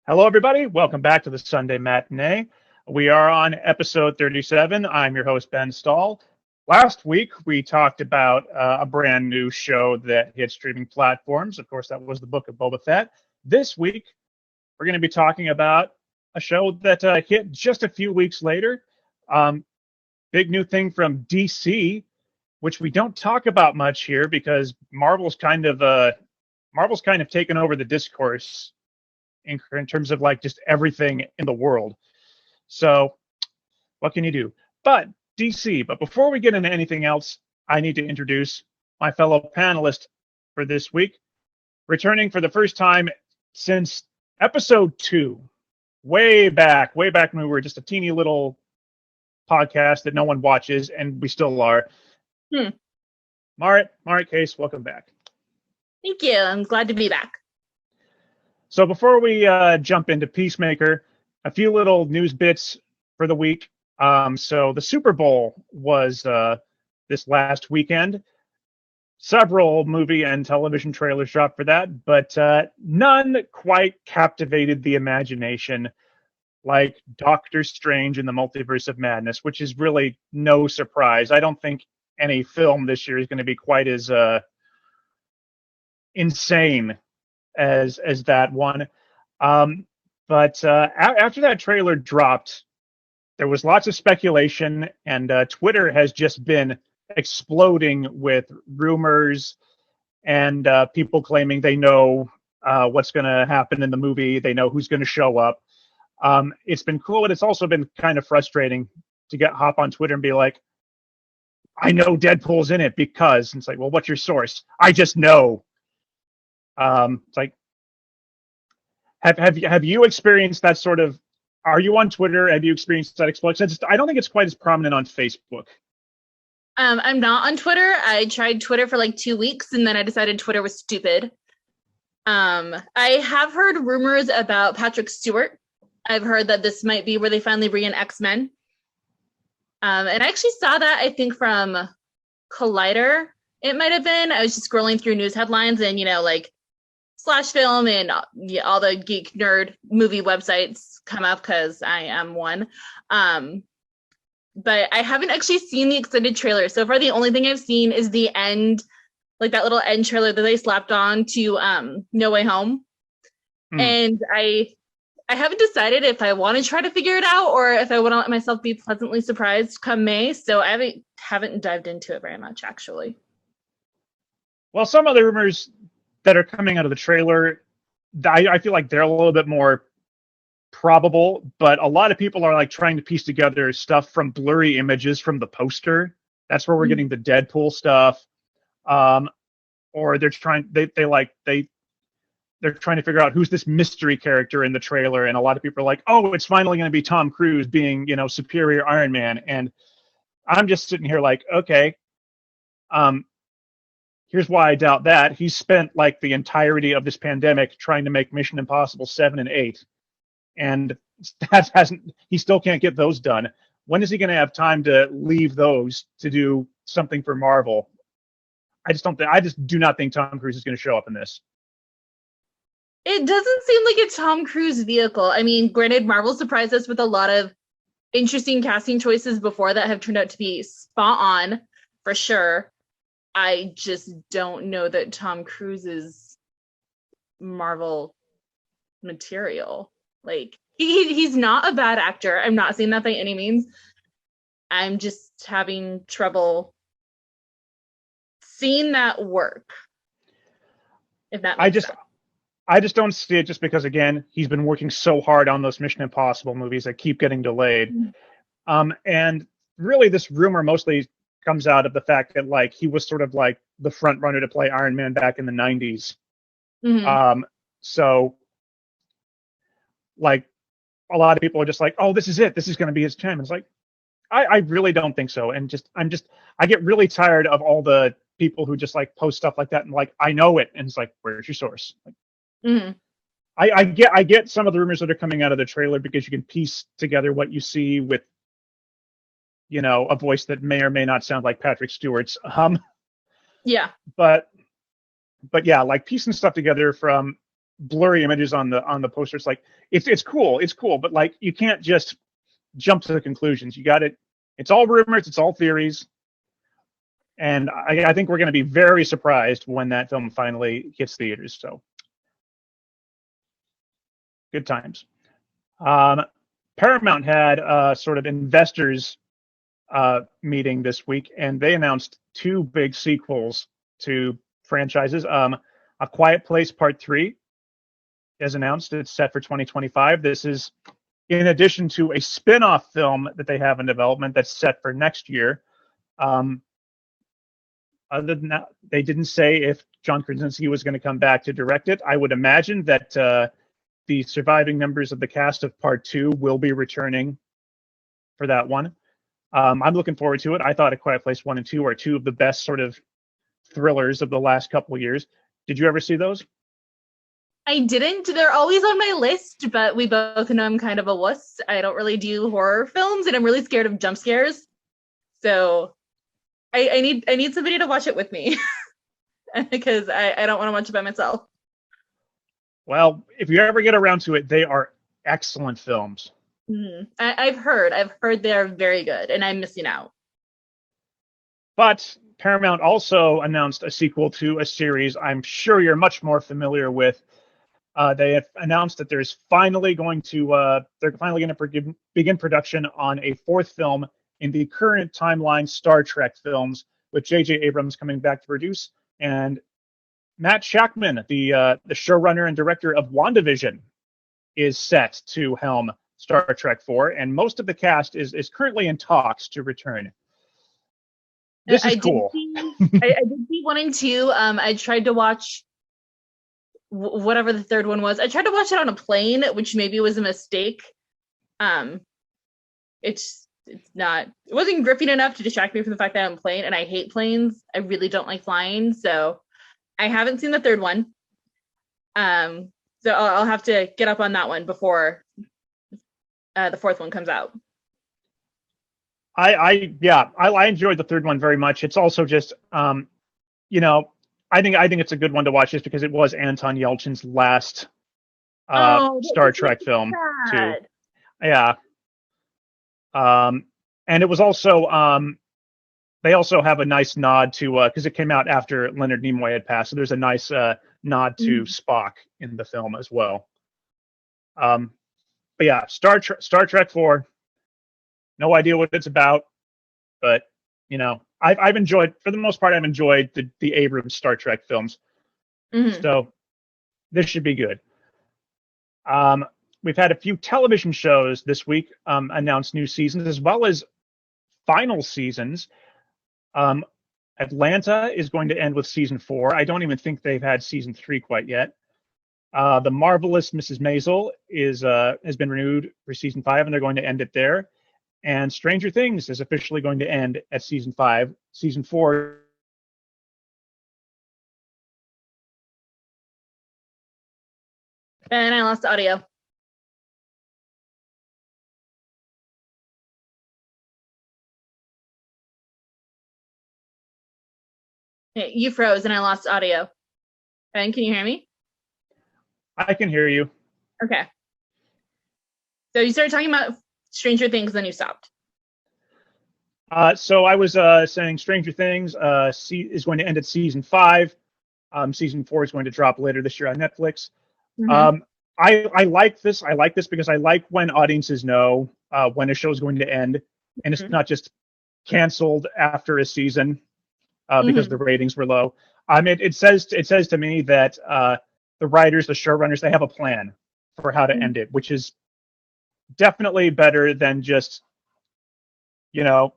Hello, everybody. Welcome back to the Sunday Matinee. We are on episode 37. I'm your host, Ben Stahl. Last week, we talked about a brand new show that hit streaming platforms. Of course, that was the Book of Boba Fett. This week, we're going to be talking about a show that hit just a few weeks later. Big new thing from DC, which we don't talk about much here because Marvel's kind of taken over the discourse in terms of like just everything in the world. So what can you do? But DC, but before we get into anything else, I need to introduce my fellow panelist for this week, returning for the first time since episode 2, way back when we were just a teeny little podcast that no one watches, and we still are. Marit Case, welcome back. Thank you. I'm glad to be back. So before we jump into Peacemaker, a few little news bits for the week. So the Super Bowl was this last weekend. Several movie and television trailers dropped for that, but none quite captivated the imagination like Doctor Strange in the Multiverse of Madness, which is really no surprise. I don't think any film this year is going to be quite as insane as that one. But after that trailer dropped, there was lots of speculation, and Twitter has just been exploding with rumors and people claiming they know what's going to happen in the movie. They know who's going to show up. It's been cool, but it's also been kind of frustrating to hop on Twitter and be like, I know Deadpool's in it because, and it's like, well, what's your source? I just know. It's like, have you experienced that sort of? Are you on Twitter? Have you experienced that explosion? I don't think it's quite as prominent on Facebook. I'm not on Twitter. I tried Twitter for like 2 weeks, and then I decided Twitter was stupid. I have heard rumors about Patrick Stewart. I've heard that this might be where they finally bring in X-Men. And I actually saw that, I think, from Collider. It might have been. I was just scrolling through news headlines and, like, Slash Film and all the geek nerd movie websites come up because I am one. But I haven't actually seen the extended trailer. So far, the only thing I've seen is the end, like that little end trailer that they slapped on to No Way Home. And I haven't decided if I want to try to figure it out or if I want to let myself be pleasantly surprised come May. So I haven't dived into it very much, actually. Well, some of the rumors that are coming out of the trailer, I feel like they're a little bit more probable, but a lot of people are like trying to piece together stuff from blurry images from the poster. That's where we're getting the Deadpool stuff. Or they're trying to figure out who's this mystery character in the trailer, and a lot of people are like, oh, it's finally going to be Tom Cruise being, superior Iron Man. And I'm just sitting here like, okay, here's why I doubt that. He's spent like the entirety of this pandemic trying to make Mission Impossible 7 and 8. And he still can't get those done. When is he going to have time to leave those to do something for Marvel? I just do not think Tom Cruise is going to show up in this. It doesn't seem like a Tom Cruise vehicle. I mean, granted, Marvel surprised us with a lot of interesting casting choices before that have turned out to be spot on, for sure. I just don't know that Tom Cruise is Marvel material. Like, he's not a bad actor. I'm not saying that by any means. I'm just having trouble seeing that work. If that makes sense. I just don't see it just because, again, he's been working so hard on those Mission Impossible movies that keep getting delayed. And really this rumor mostly comes out of the fact that like he was sort of like the front runner to play Iron Man back in the 90s. So like a lot of people are just like, oh, this is it. This is going to be his time. And it's like, I really don't think so. And I get really tired of all the people who just like post stuff like that and like, I know it. And it's like, where's your source? Like, I get some of the rumors that are coming out of the trailer because you can piece together what you see with, a voice that may or may not sound like Patrick Stewart's. Yeah. But yeah, like piecing stuff together from blurry images on the poster. It's like it's cool, but like you can't just jump to the conclusions. You got it. It's all rumors, it's all theories, and I think we're going to be very surprised when that film finally hits theaters. So good times. Paramount had a sort of investors meeting this week, and they announced two big sequels to franchises. A Quiet Place Part 3 is announced. It's set for 2025. This is in addition to a spin-off film that they have in development that's set for next year. Other than that, they didn't say if John Krasinski was going to come back to direct it. I would imagine that the surviving members of the cast of Part 2 will be returning for that one. I'm looking forward to it. I thought A Quiet Place 1 and 2 are two of the best sort of thrillers of the last couple of years. Did you ever see those? I didn't. They're always on my list, but we both know I'm kind of a wuss. I don't really do horror films, and I'm really scared of jump scares. So I need somebody to watch it with me because I don't want to watch it by myself. Well, if you ever get around to it, they are excellent films. Mm-hmm. I've heard they're very good, and I'm missing out. But Paramount also announced a sequel to a series I'm sure you're much more familiar with. They have announced that they're finally going to begin production on a fourth film in the current timeline Star Trek films, with J.J. Abrams coming back to produce, and Matt Shakman, the showrunner and director of WandaVision, is set to helm Star Trek 4, and most of the cast is currently in talks to return. This is cool. I did see 1 and 2. I tried to watch whatever the third one was. I tried to watch it on a plane, which maybe was a mistake. It wasn't gripping enough to distract me from the fact that I'm on a plane, and I hate planes. I really don't like flying, so I haven't seen the third one. So I'll have to get up on that one before the fourth one comes out. I enjoyed the third one very much. It's also just I think it's a good one to watch just because it was Anton Yelchin's last Star Trek film too. Yeah. And it was also they also have a nice nod to because it came out after Leonard Nimoy had passed, so there's a nice nod to Spock in the film as well. But yeah, Star Trek 4. No idea what it's about, but I've enjoyed, for the most part, I've enjoyed the Abrams Star Trek films. Mm-hmm. So this should be good. We've had a few television shows this week announce new seasons as well as final seasons. Atlanta is going to end with season 4. I don't even think they've had season 3 quite yet. The Marvelous Mrs. Maisel has been renewed for season 5, and they're going to end it there. And Stranger Things is officially going to end at season 5. Season 4. And I lost audio. You froze and I lost audio. Ben, can you hear me? I can hear you. Okay. So you started talking about Stranger Things, then you stopped. So I was saying Stranger Things is going to end at season 5. Season 4 is going to drop later this year on Netflix. Mm-hmm. I like this. I like this because I like when audiences know when a show is going to end, and it's not just canceled after a season because the ratings were low. It says to me that the writers, the showrunners, they have a plan for how to end it, which is definitely better than just, like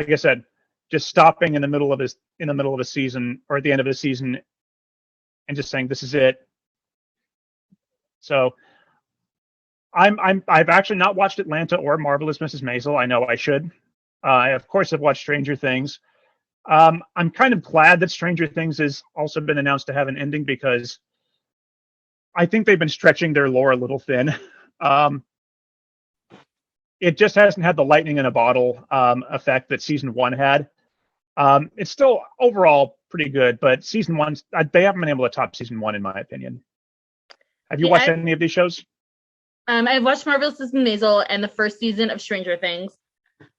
I said, just stopping in the middle of a season or at the end of a season and just saying this is it. So I've actually not watched Atlanta or Marvelous Mrs. Maisel. I know I should. I of course have watched Stranger Things. I'm kind of glad that Stranger Things has also been announced to have an ending because I think they've been stretching their lore a little thin. It just hasn't had the lightning in a bottle effect that season 1 had. It's still overall pretty good, but season 1, they haven't been able to top season 1 in my opinion. Have you watched any of these shows? I've watched Marvelous Mrs. Maisel and the first season of Stranger Things.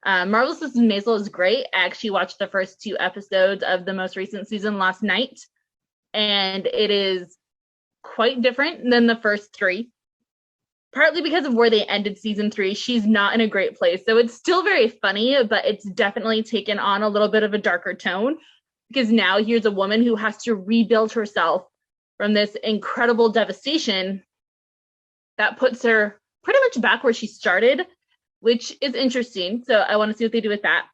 Marvelous Mrs. Maisel is great. I actually watched the first 2 episodes of the most recent season last night, and it is quite different than the first 3. Partly because of where they ended season 3, she's not in a great place. So it's still very funny, but it's definitely taken on a little bit of a darker tone, because now here's a woman who has to rebuild herself from this incredible devastation that puts her pretty much back where she started, which is interesting. So I want to see what they do with that.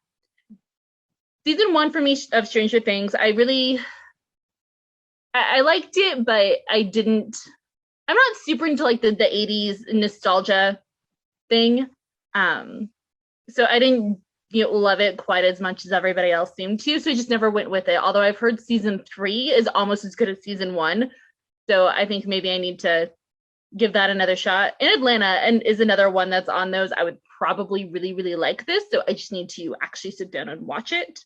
Season 1 for me of Stranger Things, I liked it, but I'm not super into like the 80s nostalgia thing. So I didn't love it quite as much as everybody else seemed to. So I just never went with it. Although I've heard season 3 is almost as good as season 1. So I think maybe I need to give that another shot. In Atlanta, and is another one that's on those. I would probably really, really like this. So I just need to actually sit down and watch it.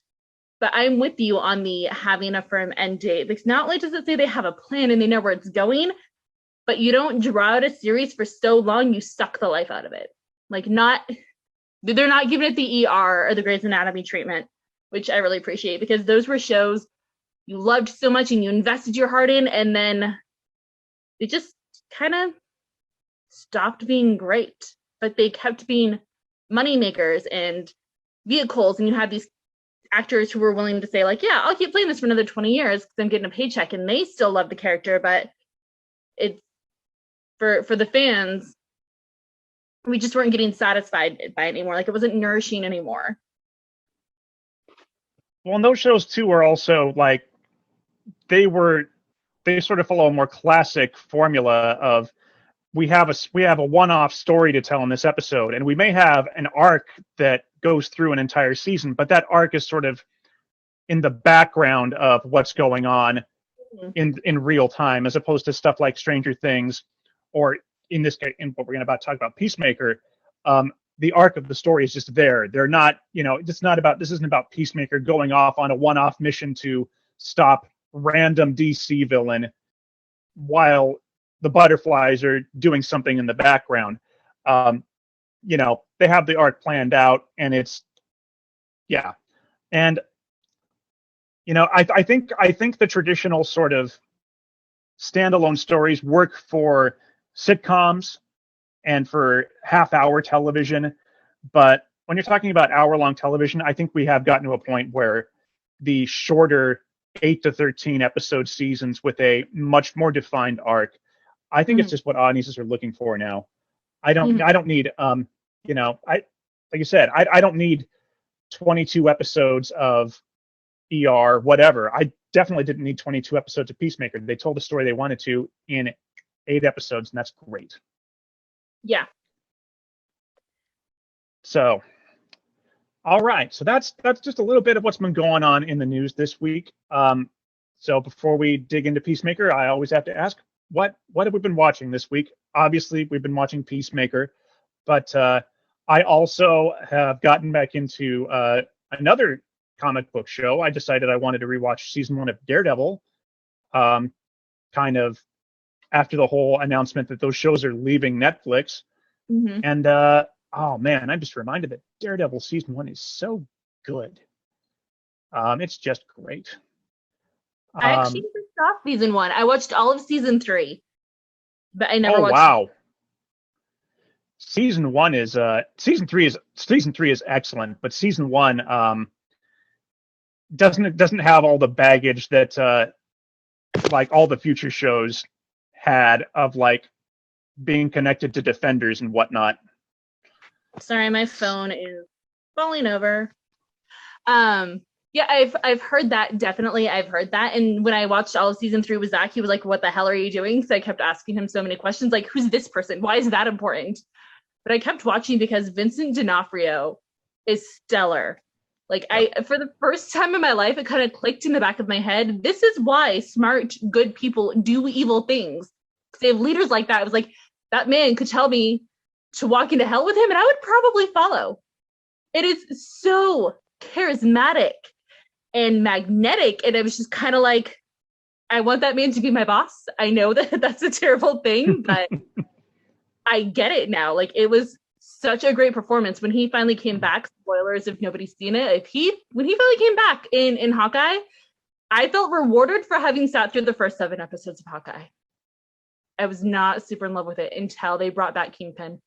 But I'm with you on the having a firm end date. Because not only does it say they have a plan and they know where it's going, but you don't draw out a series for so long, you suck the life out of it. Like they're not giving it the ER or the Grey's Anatomy treatment, which I really appreciate, because those were shows you loved so much and you invested your heart in, and then they just kind of stopped being great, but they kept being money makers and vehicles, and you had these actors who were willing to say like, yeah, I'll keep playing this for another 20 years because I'm getting a paycheck, and they still love the character, but it's for the fans, we just weren't getting satisfied by it anymore. Like, it wasn't nourishing anymore. Well, and those shows too were also like they sort of follow a more classic formula of we have a one-off story to tell in this episode, and we may have an arc that goes through an entire season, but that arc is sort of in the background of what's going on in real time, as opposed to stuff like Stranger Things, or in this case, in what we're going to talk about, Peacemaker. The arc of the story is just there. They're not, this isn't about Peacemaker going off on a one-off mission to stop random DC villain while the butterflies are doing something in the background. They have the arc planned out, and it's, yeah. And, I think the traditional sort of standalone stories work for sitcoms and for half-hour television, but when you're talking about hour-long television, I think we have gotten to a point where the shorter 8 to 13 episode seasons with a much more defined arc, I think it's just what audiences are looking for now. I don't need like you said, I don't need 22 episodes of ER, whatever. I definitely didn't need 22 episodes of Peacemaker. They told the story they wanted to in 8 episodes, and that's great. Yeah. So, all right. So that's just a little bit of what's been going on in the news this week. So before we dig into Peacemaker, I always have to ask, what have we been watching this week? Obviously, we've been watching Peacemaker, but I also have gotten back into another comic book show. I decided I wanted to rewatch season 1 of Daredevil, kind of after the whole announcement that those shows are leaving Netflix. And oh man, I'm just reminded that Daredevil season 1 is so good. It's just great. I actually just off season 1. I watched all of season 3, but I never watched. Wow. Season 3 is excellent, but season 1 doesn't have all the baggage that like all the future shows had of like being connected to Defenders and whatnot. Sorry, my phone is falling over. Yeah, I've heard that. Definitely, I've heard that. And when I watched all of season 3 with Zach, he was like, "What the hell are you doing?" So I kept asking him so many questions, like, "Who's this person? Why is that important?" But I kept watching because Vincent D'Onofrio is stellar. Like, for the first time in my life, it kind of clicked in the back of my head. This is why smart, good people do evil things. Because they have leaders like that. I was like, that man could tell me to walk into hell with him, and I would probably follow. It is so charismatic and magnetic, and it was just kind of like, I want that man to be my boss. I know that that's a terrible thing, but I get it now. Like, it was such a great performance when he finally came back. Spoilers if nobody's seen it. When he finally came back in Hawkeye, I felt rewarded for having sat through the first 7 episodes of Hawkeye. I was not super in love with it until they brought back Kingpin.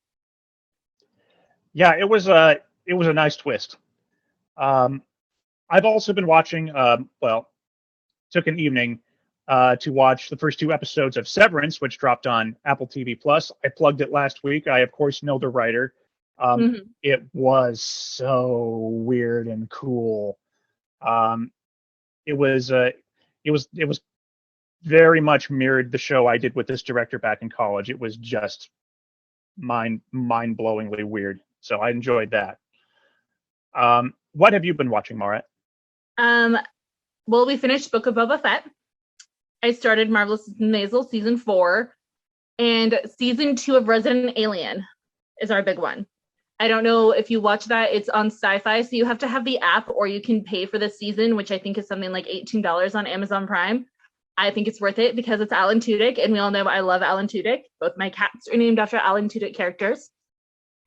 Yeah, it was a nice twist. I've also been watching. Took an evening to watch the first 2 episodes of Severance, which dropped on Apple TV Plus. I plugged it last week. I of course know the writer. It was so weird and cool. It was very much mirrored the show I did with this director back in college. It was just mind-blowingly weird. So I enjoyed that. What have you been watching, Marat? Well, we finished Book of Boba Fett. I started Marvelous Maisel season 4, and season 2 of Resident Alien is our big one. I don't know if you watch that. It's on Sci-Fi, so you have to have the app, or you can pay for the season, which I think is something like $18 on Amazon Prime. I think it's worth it because it's Alan Tudyk, and we all know I love Alan Tudyk. Both my cats are named after Alan Tudyk characters.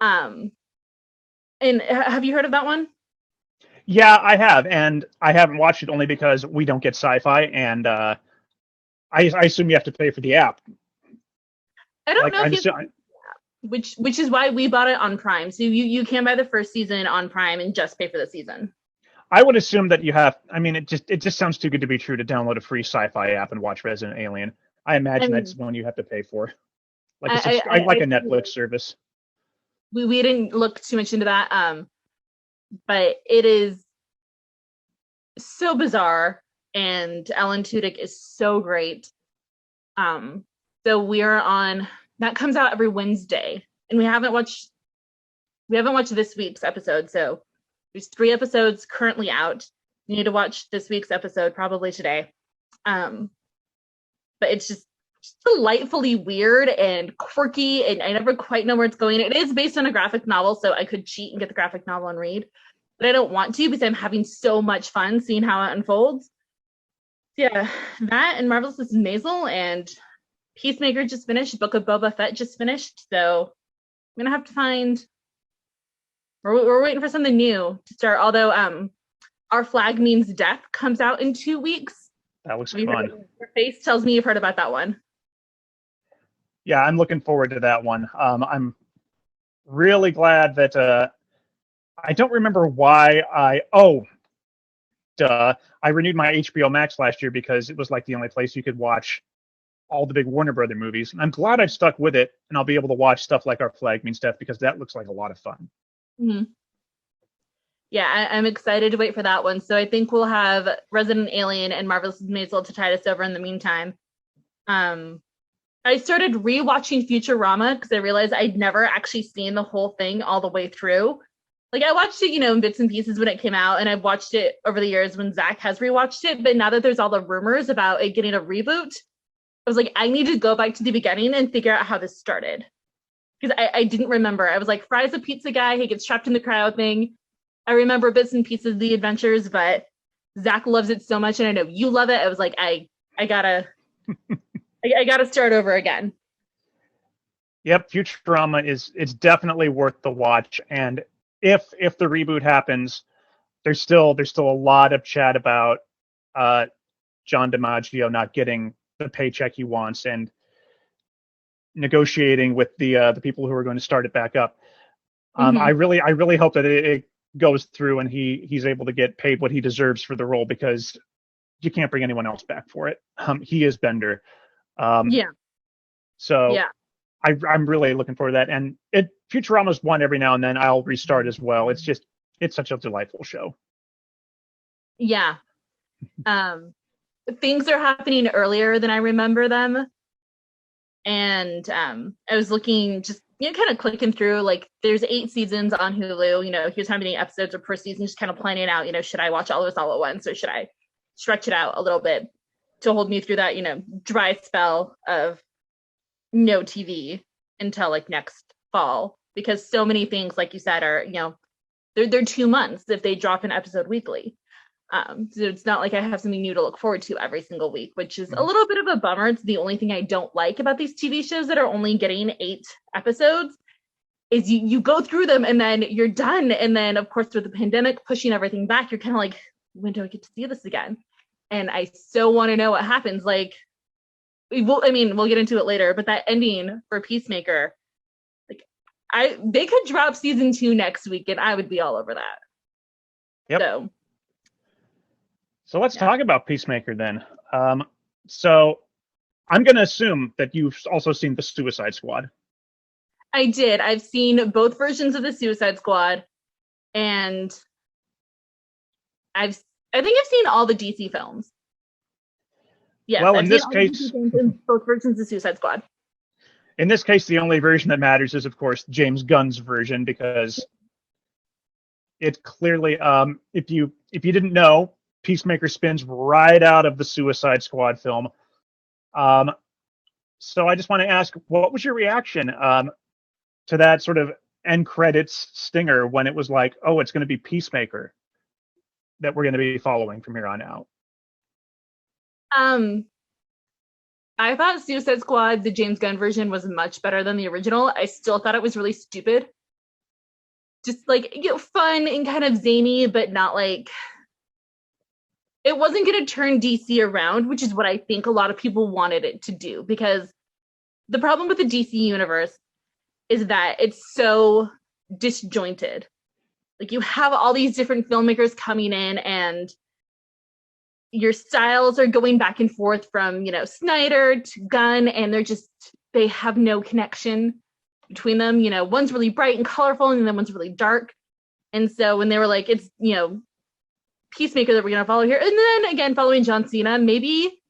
And have you heard of that one? Yeah, I have, and I haven't watched it only because we don't get Sci-Fi, and I assume you have to pay for the app. I don't know if which is why we bought it on Prime. So you can buy the first season on Prime and just pay for the season. I would assume that you have. I mean, it just sounds too good to be true to download a free Sci-Fi app and watch Resident Alien. I imagine that's one you have to pay for, like a Netflix service. We didn't look too much into that, but it is so bizarre, and Alan Tudyk is so great. So we are on. That comes out every Wednesday, and we haven't watched this week's episode. So there's 3 episodes currently out. You need to watch this week's episode probably today. But it's just delightfully weird and quirky, and I never quite know where it's going. It is based on a graphic novel, so I could cheat and get the graphic novel and read, but I don't want to because I'm having so much fun seeing how it unfolds. Yeah, that and Marvelous Mrs. Maisel and Peacemaker just finished. Book of Boba Fett just finished. So I'm gonna have to find. We're waiting for something new to start. Although Our Flag Means Death comes out in 2 weeks. That looks fun. Your face tells me you've heard about that one. Yeah, I'm looking forward to that one. I'm really glad that I don't remember why I renewed my HBO Max last year because it was like the only place you could watch all the big Warner Brother movies. And I'm glad I've stuck with it, and I'll be able to watch stuff like Our Flag Means Death because that looks like a lot of fun. Mm-hmm. Yeah, I'm excited to wait for that one. So I think we'll have Resident Alien and Marvelous Maisel to tide us over in the meantime. I started rewatching Futurama because I realized I'd never actually seen the whole thing all the way through. Like, I watched it, in bits and pieces when it came out, and I've watched it over the years when Zach has rewatched it. But now that there's all the rumors about it getting a reboot, I was like, I need to go back to the beginning and figure out how this started. Because I didn't remember. I was like, Fry's a pizza guy. He gets trapped in the cryo thing. I remember bits and pieces of the adventures, but Zach loves it so much, and I know you love it. I was like, I gotta start over again. Yep, Futurama it's definitely worth the watch. And if the reboot happens, there's still a lot of chat about John DiMaggio not getting the paycheck he wants and negotiating with the people who are going to start it back up. I really hope that it goes through and he's able to get paid what he deserves for the role, because you can't bring anyone else back for it. He is Bender. So yeah. I'm really looking forward to that. And Futurama's one every now and then I'll restart as well. It's such a delightful show. Yeah. Things are happening earlier than I remember them. And I was looking, just kind of clicking through, like, there's 8 seasons on Hulu. Here's how many episodes are per season, just kind of planning out, should I watch all of this all at once, or should I stretch it out a little bit to hold me through that, dry spell of no TV until like next fall, because so many things, like you said, are, they're 2 months if they drop an episode weekly. So it's not like I have something new to look forward to every single week, which is a little bit of a bummer. It's the only thing I don't like about these TV shows that are only getting 8 episodes is you go through them and then you're done. And then, of course, with the pandemic pushing everything back, you're kind of like, when do I get to see this again? And I so want to know what happens. Like, we'll get into it later, but that ending for Peacemaker, like, they could drop season 2 next week and I would be all over that. Yep. So let's talk about Peacemaker then. So I'm going to assume that you've also seen the Suicide Squad. I did. I've seen both versions of the Suicide Squad, and I think I've seen all the DC films. Yeah. Well, in this case, both versions of Suicide Squad. In this case, the only version that matters is, of course, James Gunn's version, because it clearly, if you didn't know, Peacemaker spins right out of the Suicide Squad film. So I just want to ask, what was your reaction to that sort of end credits stinger when it was like, oh, it's going to be Peacemaker that we're going to be following from here on out? I thought Suicide Squad, the James Gunn version, was much better than the original. I still thought it was really stupid. Just like, fun and kind of zany, but not like, it wasn't going to turn DC around, which is what I think a lot of people wanted it to do, because the problem with the DC universe is that it's so disjointed. Like, you have all these different filmmakers coming in and your styles are going back and forth from, Snyder to Gunn, and they have no connection between them. One's really bright and colorful and then one's really dark. And so when they were like, it's, Peacemaker that we're going to follow here, and then again following John Cena, maybe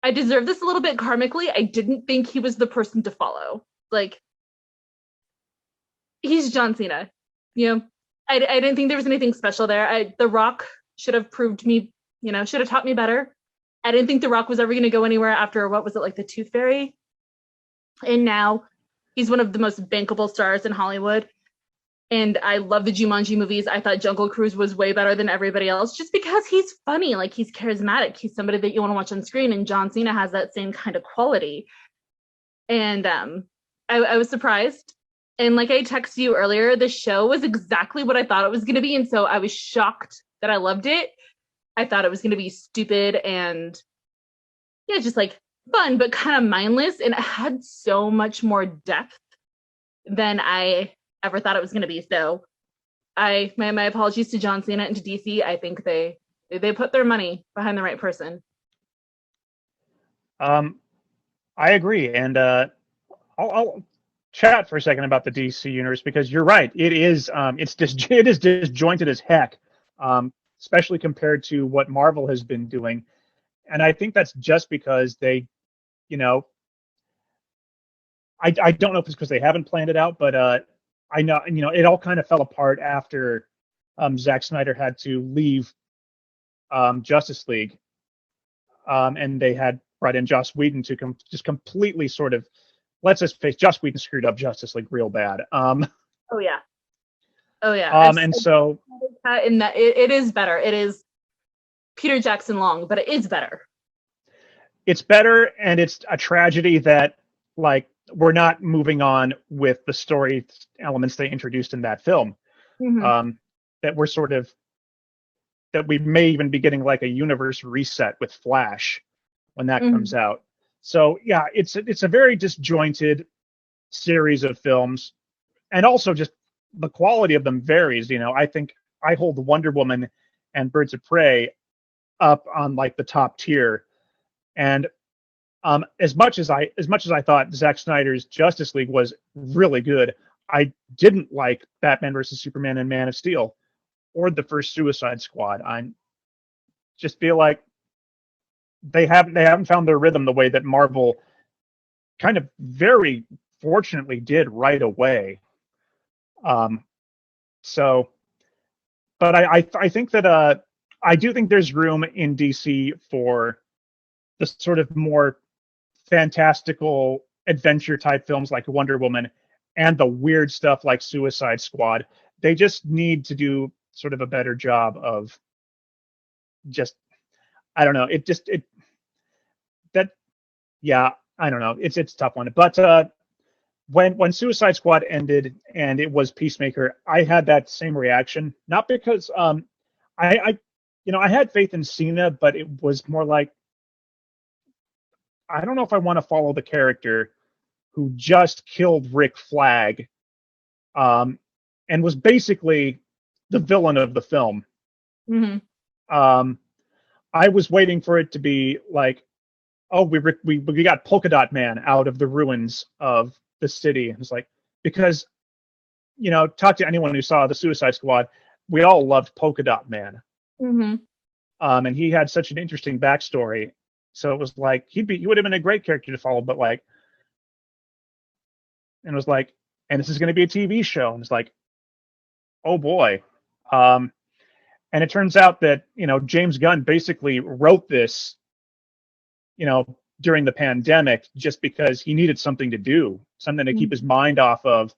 I deserve this a little bit karmically. I didn't think he was the person to follow. Like, he's John Cena. I didn't think there was anything special there. The Rock should have proved me, should have taught me better. I didn't think The Rock was ever going to go anywhere after, what was it, like the Tooth Fairy? And now he's one of the most bankable stars in Hollywood. And I love the Jumanji movies. I thought Jungle Cruise was way better than everybody else just because he's funny. Like, he's charismatic. He's somebody that you want to watch on screen. And John Cena has that same kind of quality. And I was surprised. And like I texted you earlier, the show was exactly what I thought it was going to be. And so I was shocked that I loved it. I thought it was going to be stupid and, just like fun, but kind of mindless. And it had so much more depth than I ever thought it was going to be. So my apologies to John Cena and to DC. I think they put their money behind the right person. I agree. And I'll chat for a second about the DC universe, because you're right. It is disjointed as heck, especially compared to what Marvel has been doing. And I think that's just because they, I don't know if it's because they haven't planned it out, but I know, it all kind of fell apart after Zack Snyder had to leave Justice League, and they had brought in Joss Whedon to just completely sort of, let's just face, Joss Whedon screwed up Justice League real bad. Oh yeah. And so, in that it is better. It is Peter Jackson long, but it is better. It's better, and it's a tragedy that, like, we're not moving on with the story elements they introduced in that film. Mm-hmm. That we may even be getting like a universe reset with Flash when that comes out. So yeah, it's a very disjointed series of films, and also just the quality of them varies. I think I hold Wonder Woman and Birds of Prey up on like the top tier, and as much as I thought Zack Snyder's Justice League was really good, I didn't like Batman versus Superman and Man of Steel, or the first Suicide Squad. I just feel like they haven't found their rhythm the way that Marvel kind of very fortunately did right away. So, but I think that I do think there's room in DC for the sort of more fantastical adventure type films like Wonder Woman, and the weird stuff like Suicide Squad. They just need to do sort of a better job of just, I don't know. That, yeah, I don't know. It's a tough one. But when Suicide Squad ended and it was Peacemaker, I had that same reaction. Not because I I had faith in Cena, but it was more like, I don't know if I want to follow the character who just killed Rick Flag, um, and was basically the villain of the film. Mm-hmm. I was waiting for it to be like, oh, we got Polka Dot Man out of the ruins of the city. It's like, because talk to anyone who saw the Suicide Squad, we all loved Polka Dot Man. Mm-hmm. And he had such an interesting backstory. So it was like he would have been a great character to follow, but like, and it was like, and this is going to be a TV show, and it's like, oh boy. And it turns out that James Gunn basically wrote this, during the pandemic, just because he needed something to do, something to keep his mind off of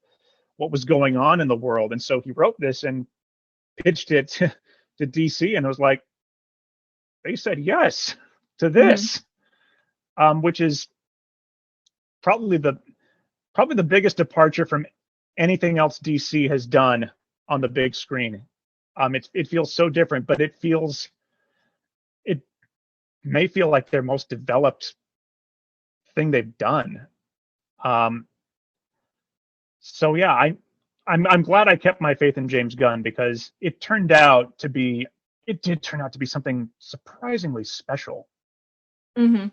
what was going on in the world, and so he wrote this and pitched it to DC, and it was like, they said yes to this, which is probably the biggest departure from anything else DC has done on the big screen. It feels so different, but it may feel like their most developed thing they've done. So yeah, I'm glad I kept my faith in James Gunn, because it did turn out to be something surprisingly special. Mm-hmm.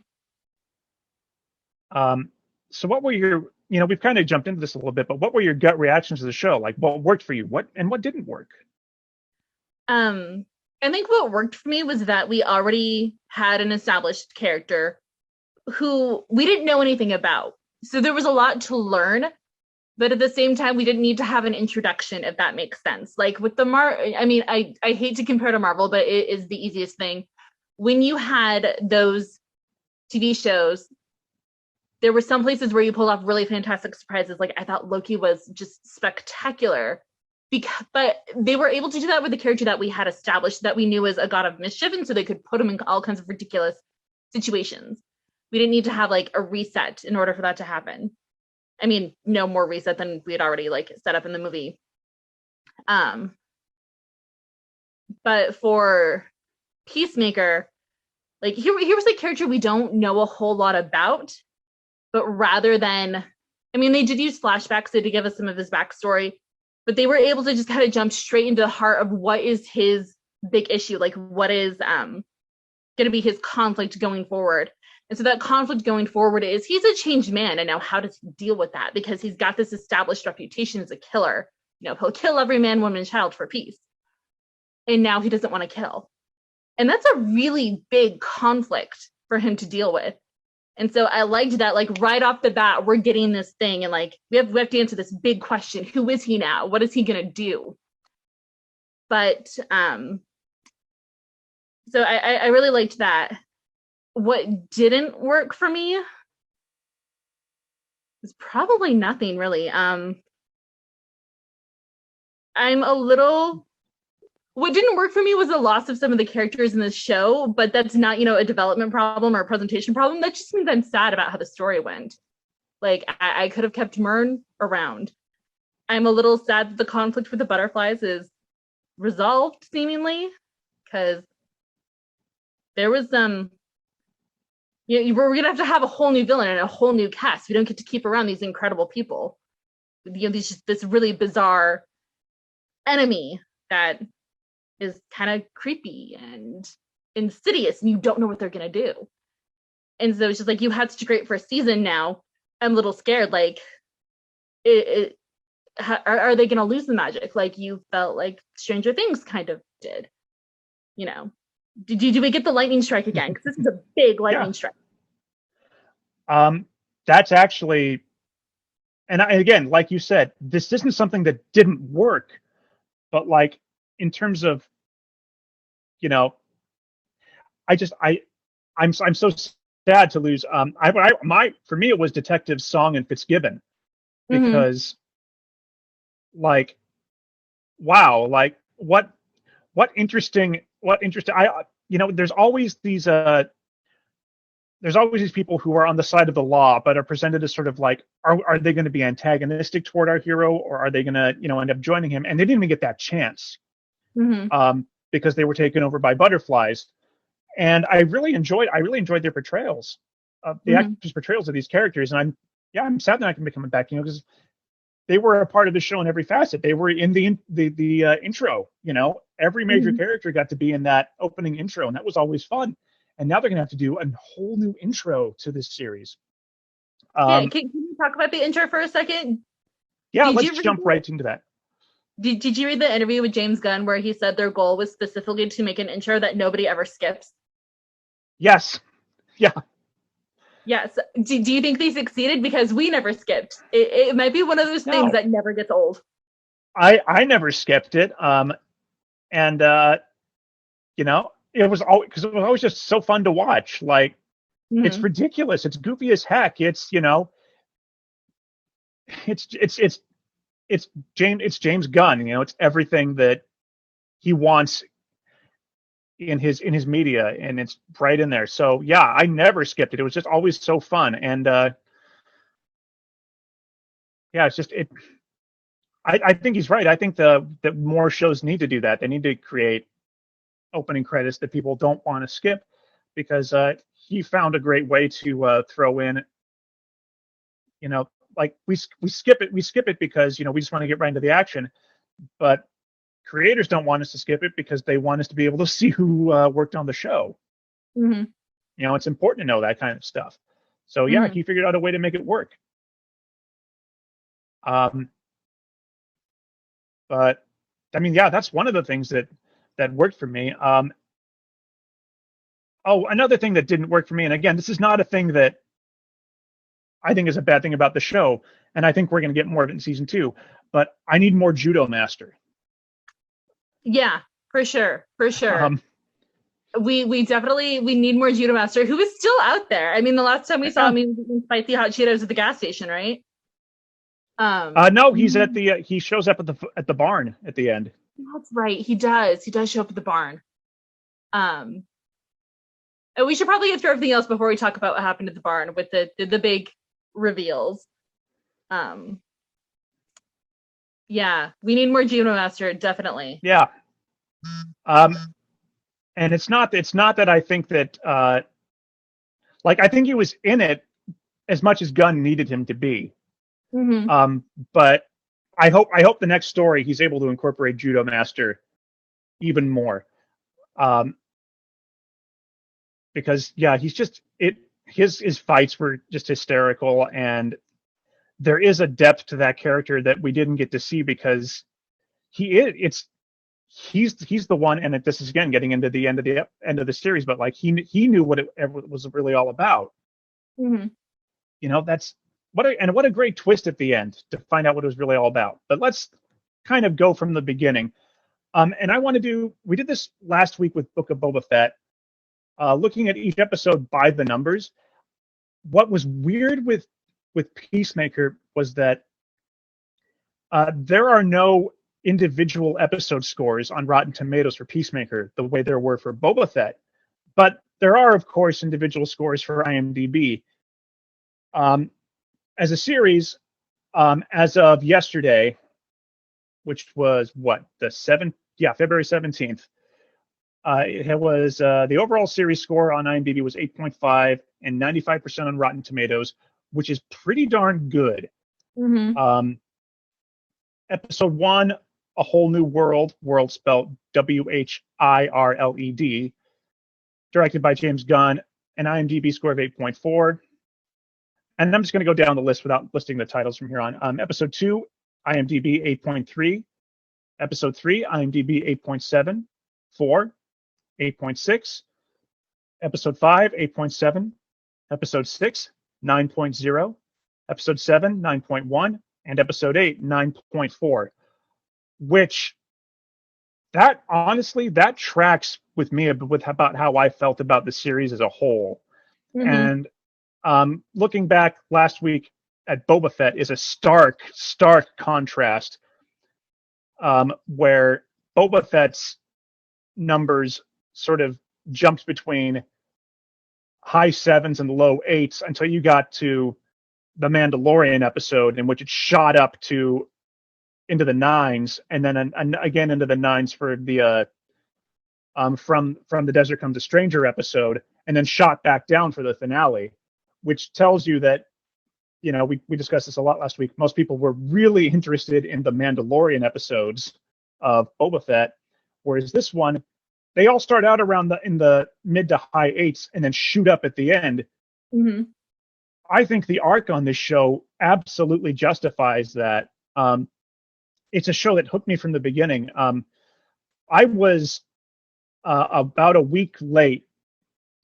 So what were your, we've kind of jumped into this a little bit, but what were your gut reactions to the show? Like, what worked for you? What didn't work? I think what worked for me was that we already had an established character who we didn't know anything about. So there was a lot to learn, but at the same time, we didn't need to have an introduction, if that makes sense. Like with the I hate to compare to Marvel, but it is the easiest thing. When you had those TV shows, there were some places where you pulled off really fantastic surprises. Like I thought Loki was just spectacular. But they were able to do that with the character that we had established, that we knew was a god of mischief, and so they could put him in all kinds of ridiculous situations. We didn't need to have like a reset in order for that to happen. I mean, no more reset than we had already like set up in the movie. But for Peacemaker, like here was a character we don't know a whole lot about, but rather than, I mean, they did use flashbacks to give us some of his backstory, but they were able to just kind of jump straight into the heart of what is his big issue, like what is going to be his conflict going forward. And so that conflict going forward is he's a changed man, and now how does he deal with that? Because he's got this established reputation as a killer. He'll kill every man, woman, and child for peace. And now he doesn't want to kill. And that's a really big conflict for him to deal with. And so I liked that, like right off the bat, we're getting this thing, and like we have to answer this big question: who is he now? What is he gonna do? But so I really liked that. What didn't work for me is probably nothing really. What didn't work for me was the loss of some of the characters in the show, but that's not, a development problem or a presentation problem. That just means I'm sad about how the story went. Like, I could have kept Myrn around. I'm a little sad that the conflict with the butterflies is resolved, seemingly, because there was we're going to have a whole new villain and a whole new cast. We don't get to keep around these incredible people. This really bizarre enemy that is kind of creepy and insidious, and you don't know what they're going to do. And so it's just like, you had such a great first season. Now I'm a little scared. Like, are they going to lose the magic? Like you felt like Stranger Things kind of did, do we get the lightning strike again? Because this is a big lightning strike. That's actually, and again, like you said, this isn't something that didn't work, but like in terms of, I'm so sad to lose. For me, it was Detective Song and Fitzgibbon, because like, wow, like what interesting. there's always these people who are on the side of the law, but are presented as sort of like, are they going to be antagonistic toward our hero, or are they going to, end up joining him? And they didn't even get that chance, because they were taken over by butterflies. And I really enjoyed their portrayals, the actors' portrayals of these characters. And I'm sad that I can be coming back, because they were a part of the show in every facet. They were in the intro, every major character got to be in that opening intro, and that was always fun. And now they're going to have to do a whole new intro to this series. Can you talk about the intro for a second? Yeah, let's jump right into that. Did you read the interview with James Gunn where he said their goal was specifically to make an intro that nobody ever skips? Yes. Yeah. Yes. Do you think they succeeded? Because we never skipped. It might be one of those things that never gets old. I never skipped it. It was always just so fun to watch. Like, it's ridiculous. It's goofy as heck. It's James Gunn. It's everything that he wants in his media, and it's right in there. So yeah, I never skipped it. It was just always so fun. And it's just it. I think he's right. I think that more shows need to do that. They need to create opening credits that people don't want to skip, because he found a great way to throw in, like we skip it because we just want to get right into the action, but creators don't want us to skip it because they want us to be able to see who worked on the show. It's important to know that kind of stuff. So yeah, he figured out a way to make it work. But I mean, yeah, that's one of the things that worked for me. Another thing that didn't work for me, and again, this is not a thing that I think is a bad thing about the show, and I think we're going to get more of it in season 2, but I need more Judo Master. Yeah, for sure. We need more Judo Master, who is still out there. I mean, the last time we saw him, he was eating spicy hot Cheetos at the gas station, right? No, he's he shows up at the barn at the end. That's right. He does show up at the barn. And we should probably get through everything else before we talk about what happened at the barn with the big reveals. Yeah, we need more Judo Master, definitely. Yeah. And it's not that I think that I think he was in it as much as Gunn needed him to be. But I hope the next story he's able to incorporate Judo Master even more. Because yeah, he's just his fights were just hysterical, and there is a depth to that character that we didn't get to see because he's the one, and this is again getting into the end of the series, but like he knew what it was really all about. That's what a great twist at the end to find out what it was really all about. But let's kind of go from the beginning. And we did this last week with Book of Boba Fett, looking at each episode by the numbers. What was weird with Peacemaker was that there are no individual episode scores on Rotten Tomatoes for Peacemaker the way there were for Boba Fett, but there are, of course, individual scores for IMDb. As a series, as of yesterday, which was February 17th, it was the overall series score on IMDb was 8.5 and 95% on Rotten Tomatoes, which is pretty darn good. Episode 1, A Whole New World spelled WHIRLED, directed by James Gunn, an IMDb score of 8.4. And I'm just going to go down the list without listing the titles from here on. Episode 2, IMDb 8.3. Episode 3, IMDb 8.7. 4, 8.6. Episode 5, 8.7. Episode 6, 9.0. Episode 7, 9.1. And episode 8, 9.4. Which, that tracks with me with about how I felt about the series as a whole. And looking back last week at Boba Fett is a stark contrast, where Boba Fett's numbers sort of jumped between high 7s and low 8s until you got to the Mandalorian episode, in which it shot up to into the 9s, and then again into the 9s for the from the Desert Comes a Stranger episode, and then shot back down for the finale, which tells you that, you know, we discussed this a lot last week. Most people were really interested in the Mandalorian episodes of Boba Fett, whereas this one, they all start out around in the mid to high 8s and then shoot up at the end. Mm-hmm. I think the arc on this show absolutely justifies that. It's a show that hooked me from the beginning. I was about a week late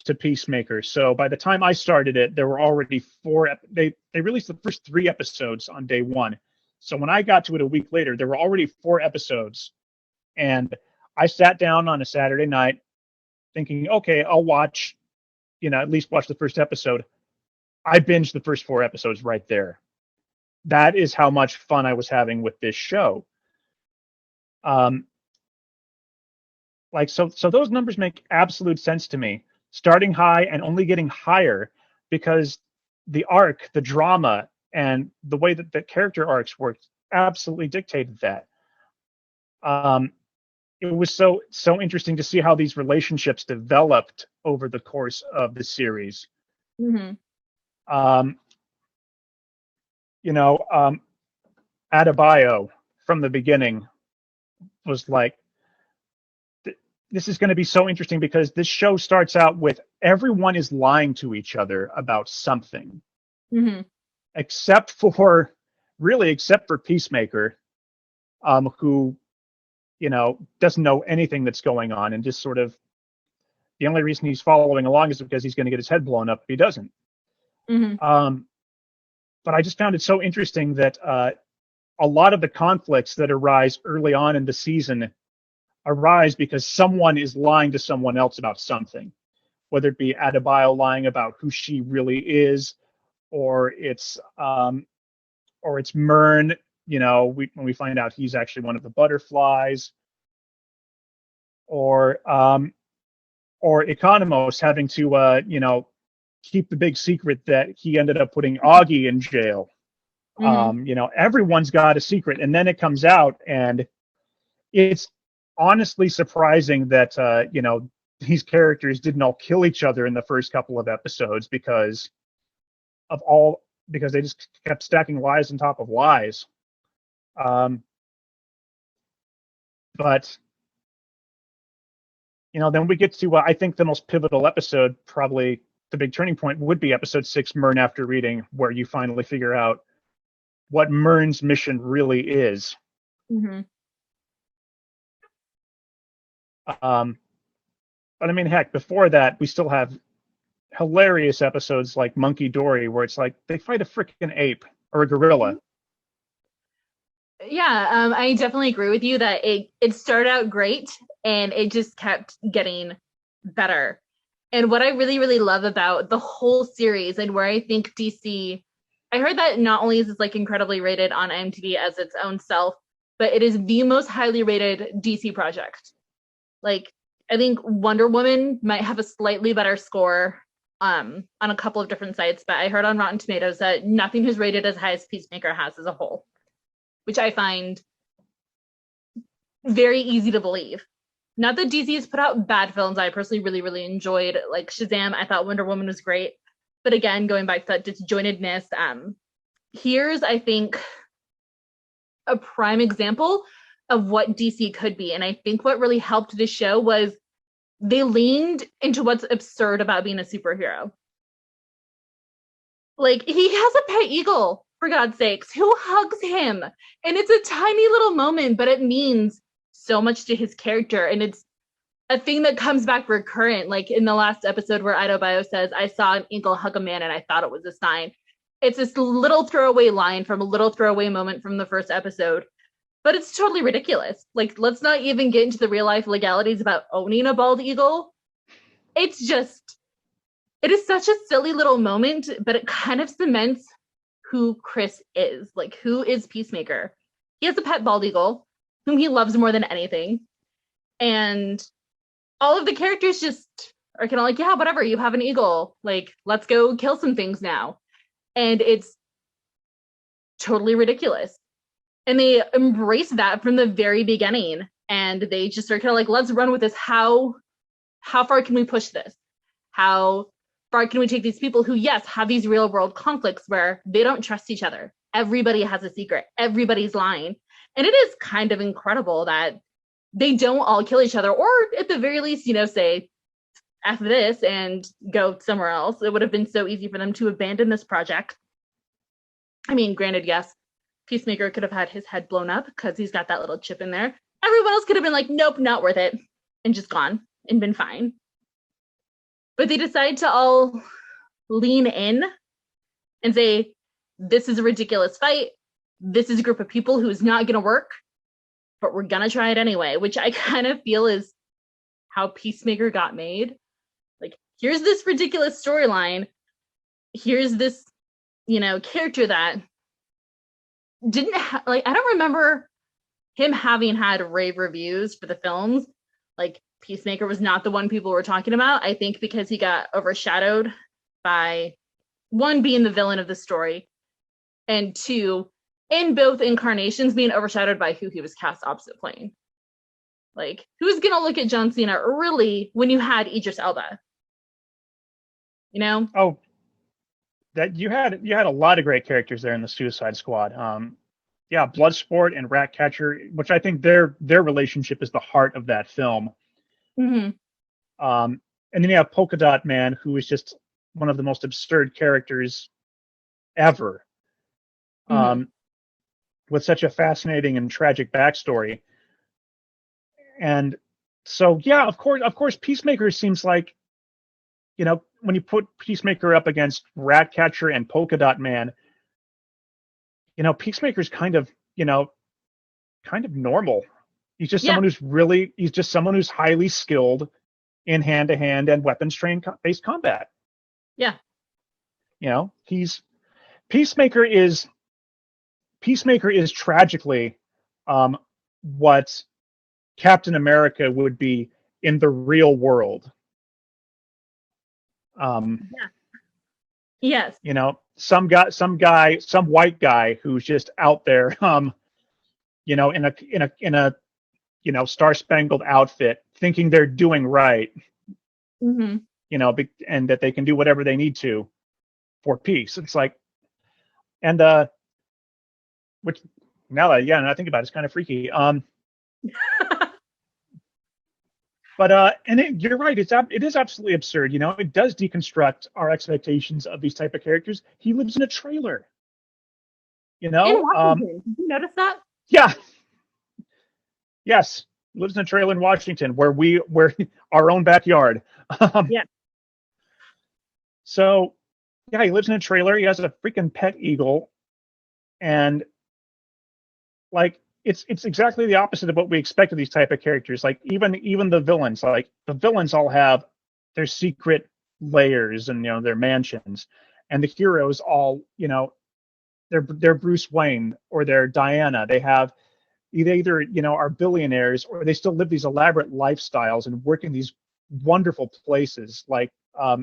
to Peacemaker, so by the time I started it, there were already 4. They released the first 3 episodes on day 1. So when I got to it a week later, there were already 4 episodes, and I sat down on a Saturday night thinking, okay, I'll watch, at least watch the first episode. I binged the first 4 episodes right there. That is how much fun I was having with this show. So those numbers make absolute sense to me. Starting high and only getting higher, because the arc, the drama, and the way that the character arcs worked absolutely dictated that. It was so interesting to see how these relationships developed over the course of the series. Mm-hmm. Adebayo from the beginning was like, this is going to be so interesting, because this show starts out with everyone is lying to each other about something, mm-hmm. except for Peacemaker, who, doesn't know anything that's going on, and just sort of, the only reason he's following along is because he's going to get his head blown up if he doesn't. Mm-hmm. But I just found it so interesting that a lot of the conflicts that arise early on in the season arise because someone is lying to someone else about something, whether it be Adebayo lying about who she really is, or it's Myrn, when we find out he's actually one of the butterflies, or Economos having to keep the big secret that he ended up putting Augie in jail. Mm-hmm. Everyone's got a secret, and then it comes out, and it's honestly surprising that these characters didn't all kill each other in the first couple of episodes, because they just kept stacking lies on top of lies. But then we get to I think the most pivotal episode, probably the big turning point, would be episode 6, Myrn After Reading, where you finally figure out what Myrn's mission really is. Mm-hmm. But I mean, heck, before that, we still have hilarious episodes like Monkey Dory, where it's like they fight a freaking ape or a gorilla. Yeah, I definitely agree with you that it started out great and it just kept getting better. And what I really, really love about the whole series, and where I think DC, I heard that not only is this like incredibly rated on IMDb as its own self, but it is the most highly rated DC project. Like, I think Wonder Woman might have a slightly better score on a couple of different sites, but I heard on Rotten Tomatoes that nothing is rated as high as Peacemaker has as a whole, which I find very easy to believe. Not that DC has put out bad films. I personally really, really enjoyed, like Shazam. I thought Wonder Woman was great. But again, going back to that disjointedness, here's, I think, a prime example of what DC could be. And I think what really helped this show was they leaned into what's absurd about being a superhero. Like, he has a pet eagle, for God's sakes, who hugs him. And it's a tiny little moment, but it means so much to his character. And it's a thing that comes back recurrent. Like in the last episode where Adebayo says, I saw an eagle hug a man and I thought it was a sign. It's this little throwaway line from a little throwaway moment from the first episode. But it's totally ridiculous. Like, let's not even get into the real life legalities about owning a bald eagle. It's just, it is such a silly little moment, but it kind of cements who Chris is. Like, who is Peacemaker? He has a pet bald eagle whom he loves more than anything. And all of the characters just are kind of like, yeah, whatever, you have an eagle. Like, let's go kill some things now. And it's totally ridiculous. And they embrace that from the very beginning. And they just are kind of like, let's run with this. How far can we push this? How far can we take these people who, yes, have these real world conflicts where they don't trust each other? Everybody has a secret. Everybody's lying. And it is kind of incredible that they don't all kill each other, or at the very least, say, F this and go somewhere else. It would have been so easy for them to abandon this project. I mean, granted, yes, Peacemaker could have had his head blown up because he's got that little chip in there. Everyone else could have been like, nope, not worth it, and just gone and been fine. But they decide to all lean in and say, this is a ridiculous fight. This is a group of people who's not going to work, but we're going to try it anyway, which I kind of feel is how Peacemaker got made. Like, here's this ridiculous storyline. Here's this, character that didn't I don't remember him having had rave reviews for the films. Like, Peacemaker was not the one people were talking about. I think because he got overshadowed by, one, being the villain of the story, and two, in both incarnations, being overshadowed by who he was cast opposite playing. Like, who's gonna look at John Cena really when you had Idris Elba? Oh, that you had a lot of great characters there in the Suicide Squad. Bloodsport and Ratcatcher, which I think their relationship is the heart of that film. Mm-hmm. And then you have Polka Dot Man, who is just one of the most absurd characters ever, with such a fascinating and tragic backstory. And so, yeah, of course, Peacemaker seems like, when you put Peacemaker up against Ratcatcher and Polka Dot Man, Peacemaker's kind of normal. He's just someone who's highly skilled in hand-to-hand and weapons-based combat. Yeah. Peacemaker is tragically what Captain America would be in the real world. Yes. Some white guy who's just out there, in a star-spangled outfit, thinking they're doing right, Mm-hmm. And that they can do whatever they need to for peace. It's like, and which now that I think about it, it's kind of freaky. But you're right. It is absolutely absurd. It does deconstruct our expectations of these type of characters. He lives in a trailer. In Washington. Did you notice that? Yeah. Yes, lives in a trailer in Washington, where our own backyard. Yeah. So, yeah, he lives in a trailer. He has a freaking pet eagle, and like, it's exactly the opposite of what we expect of these type of characters. Like, even the villains, all have their secret layers and their mansions, and the heroes all they're Bruce Wayne or they're Diana. They have either are billionaires, or they still live these elaborate lifestyles and work in these wonderful places. Like, but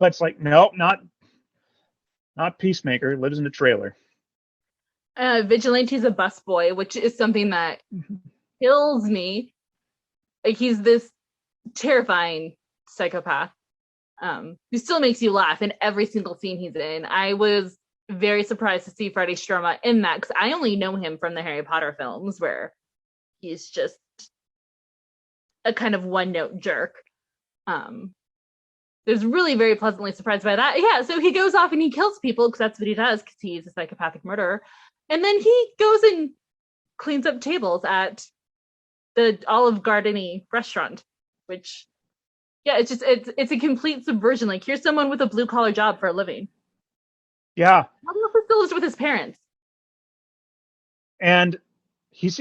it's like, no, not Peacemaker. Lives in a trailer. Vigilante's a busboy, which is something that kills me. Like, he's this terrifying psychopath who still makes you laugh in every single scene he's in. I was very surprised to see Freddie Stroma in that, because I only know him from the Harry Potter films, where he's just a kind of one-note jerk. I was really very pleasantly surprised by that. Yeah, so he goes off and he kills people, because that's what he does, because he's a psychopathic murderer. And then he goes and cleans up tables at the Olive Garden-y restaurant, which, yeah, it's a complete subversion. Like, here's someone with a blue-collar job for a living. Yeah. He also still lives with his parents. And he's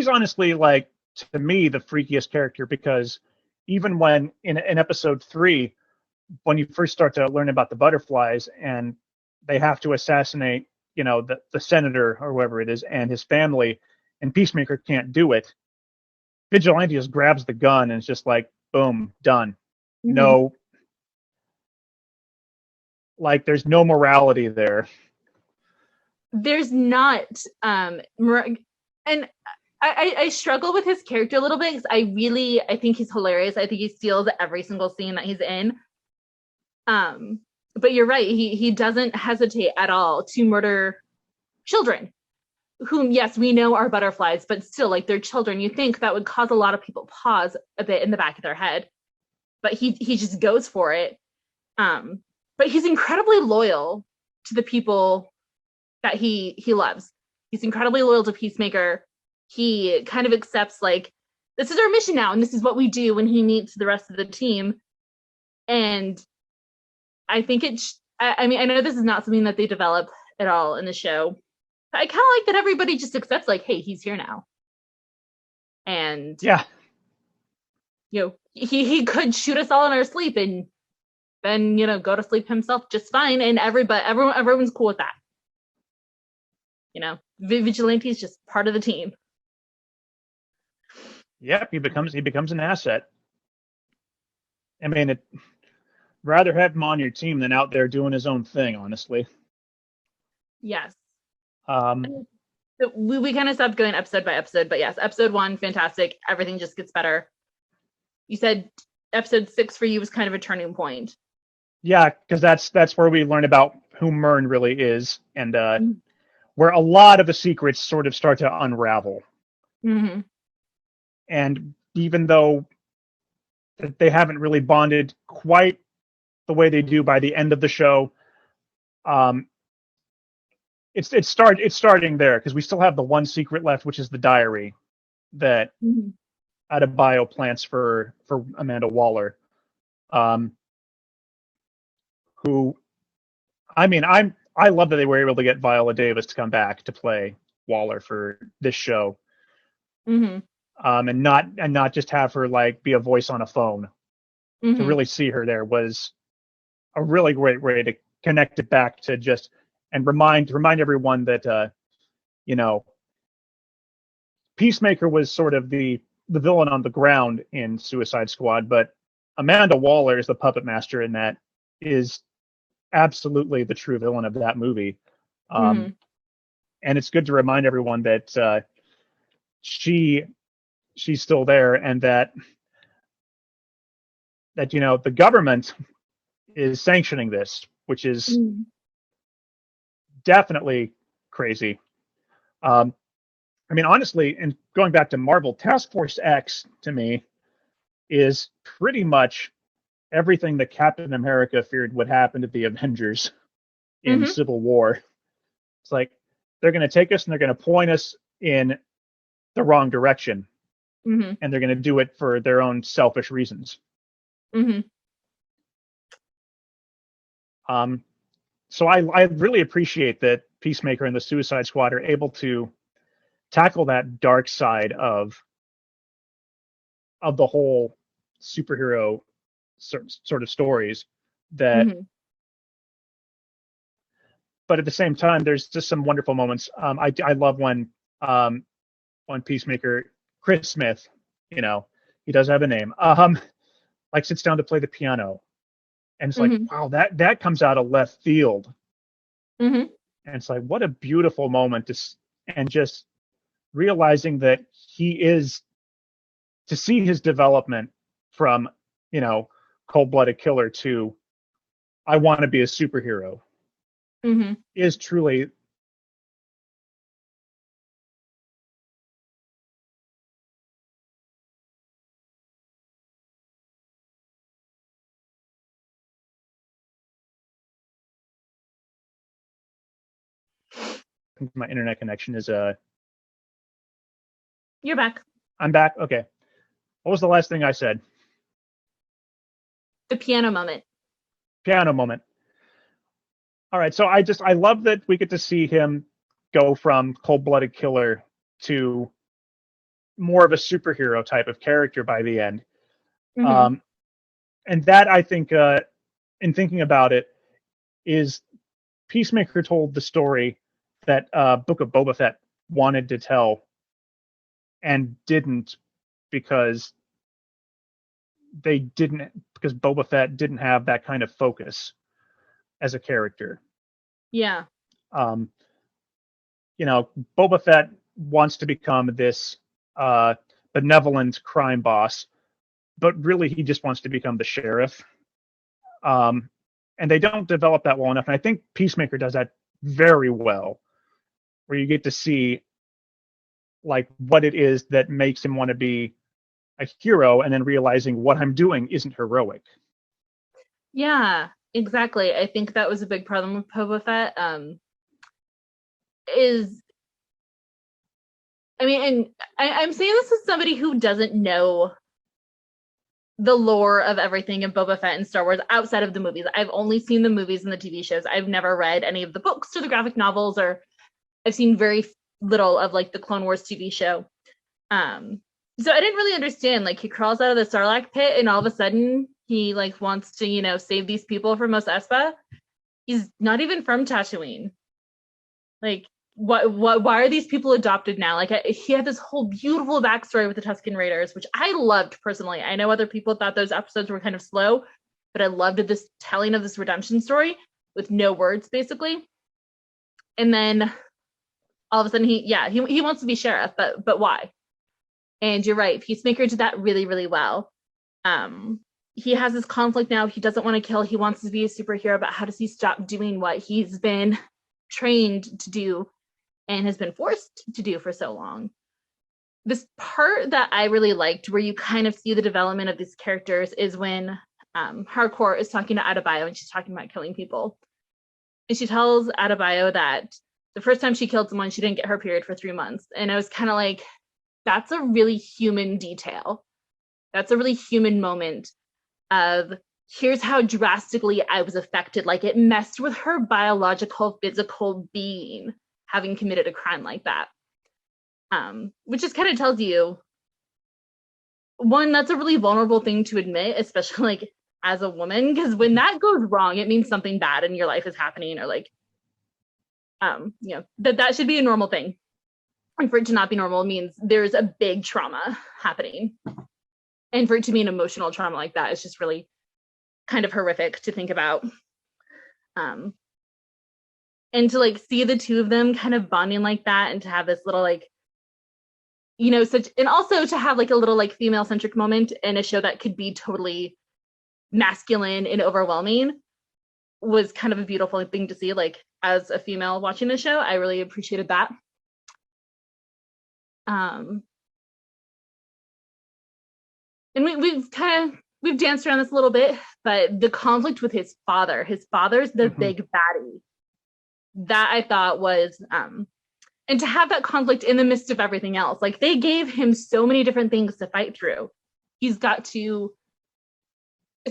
honestly, like, to me, the freakiest character, because even when in episode 3, when you first start to learn about the butterflies and they have to assassinate, the senator or whoever it is and his family, and Peacemaker can't do it, Vigilante just grabs the gun and it's just like, boom, done. Mm-hmm. No, like there's no morality there. There's not, and I struggle with his character a little bit because I think he's hilarious. I think he steals every single scene that he's in. But you're right. He doesn't hesitate at all to murder children, whom, yes, we know are butterflies, but still, like, they're children. You think that would cause a lot of people pause a bit in the back of their head, but he just goes for it. But he's incredibly loyal to the people that he loves. He's incredibly loyal to Peacemaker. He kind of accepts, like, this is our mission now, and this is what we do when he meets the rest of the team. And I think I mean, I know this is not something that they develop at all in the show, but I kind of like that everybody just accepts, like, hey, he's here now. And yeah, you know, he could shoot us all in our sleep and then, you know, go to sleep himself just fine, and everyone's cool with that. You know, Vigilante is just part of the team. Yep, he becomes an asset. I mean, rather have him on your team than out there doing his own thing, honestly. Yes. So we kind of stopped going episode by episode, but yes, episode 1, fantastic. Everything just gets better. You said episode 6 for you was kind of a turning point. Yeah, because that's where we learn about who Myrn really is, and where a lot of the secrets sort of start to unravel. Mm-hmm. And even though they haven't really bonded quite the way they do by the end of the show, it's starting there, because we still have the one secret left, which is the diary that Adebayo plants for Amanda Waller, who, I mean, I love that they were able to get Viola Davis to come back to play Waller for this show. Mm-hmm. And not just have her like be a voice on a phone. To really see her there was a really great way to connect it back to just, and remind everyone that you know, Peacemaker was sort of the villain on the ground in Suicide Squad, but Amanda Waller is the puppet master, and that is absolutely the true villain of that movie. And it's good to remind everyone that she's still there, and that you know, the government is sanctioning this, which is definitely crazy. I mean, honestly, and going back to Marvel, Task Force X to me is pretty much everything that Captain America feared would happen to the Avengers in Civil War. It's like they're going to take us and they're going to point us in the wrong direction, and they're going to do it for their own selfish reasons. So I really appreciate that Peacemaker and the Suicide Squad are able to tackle that dark side of the whole superhero sort of stories, that but at the same time there's just some wonderful moments. I love when Peacemaker, Chris Smith, you know, he does have a name, like sits down to play the piano, and it's like, wow, that comes out of left field. And it's like, what a beautiful moment and just realizing that he is, to see his development from, you know, cold-blooded killer to I want to be a superhero, is truly my internet connection is You're back. I'm back. Okay. What was the last thing I said? The piano moment. Piano moment. All right. So I love that we get to see him go from cold-blooded killer to more of a superhero type of character by the end. And that, I think, in thinking about it, is Peacemaker told the story that Book of Boba Fett wanted to tell and didn't because Boba Fett didn't have that kind of focus as a character. Yeah. Boba Fett wants to become this benevolent crime boss, but really he just wants to become the sheriff. And they don't develop that well enough. And I think Peacemaker does that very well, where you get to see like what it is that makes him want to be a hero, and then realizing what I'm doing isn't heroic. Yeah, exactly. I think that was a big problem with Boba Fett. And I'm saying this as somebody who doesn't know the lore of everything in Boba Fett and Star Wars outside of the movies. I've only seen the movies and the TV shows. I've never read any of the books or the graphic novels, or I've seen very little of like the Clone Wars TV show. So I didn't really understand. Like, he crawls out of the Sarlacc pit and all of a sudden he like wants to, save these people from Mos Espa. He's not even from Tatooine. Like, why are these people adopted now? Like, he had this whole beautiful backstory with the Tusken Raiders, which I loved personally. I know other people thought those episodes were kind of slow, but I loved this telling of this redemption story with no words, basically. And then all of a sudden he wants to be sheriff, but why? And you're right, Peacemaker did that really, really well. He has this conflict now. He doesn't want to kill. He wants to be a superhero, but how does he stop doing what he's been trained to do and has been forced to do for so long? This part that I really liked, where you kind of see the development of these characters, is when Harcourt is talking to Adebayo and she's talking about killing people. And she tells Adebayo that the first time she killed someone, she didn't get her period for 3 months. And I was kind of like, that's a really human detail. That's a really human moment of, here's how drastically I was affected. Like, it messed with her biological, physical being, having committed a crime like that. Which just kind of tells you, one, that's a really vulnerable thing to admit, especially like as a woman, because when that goes wrong, it means something bad in your life is happening, or like, that should be a normal thing. And for it to not be normal means there's a big trauma happening. And for it to be an emotional trauma like that is just really kind of horrific to think about. And to like see the two of them kind of bonding like that, and to have this little like, and also to have like a little like female centric moment in a show that could be totally masculine and overwhelming, was kind of a beautiful thing to see. Like, as a female watching the show, I really appreciated that. And we've danced around this a little bit, but the conflict with his father's the big baddie, that I thought was, and to have that conflict in the midst of everything else, like, they gave him so many different things to fight through. He's got to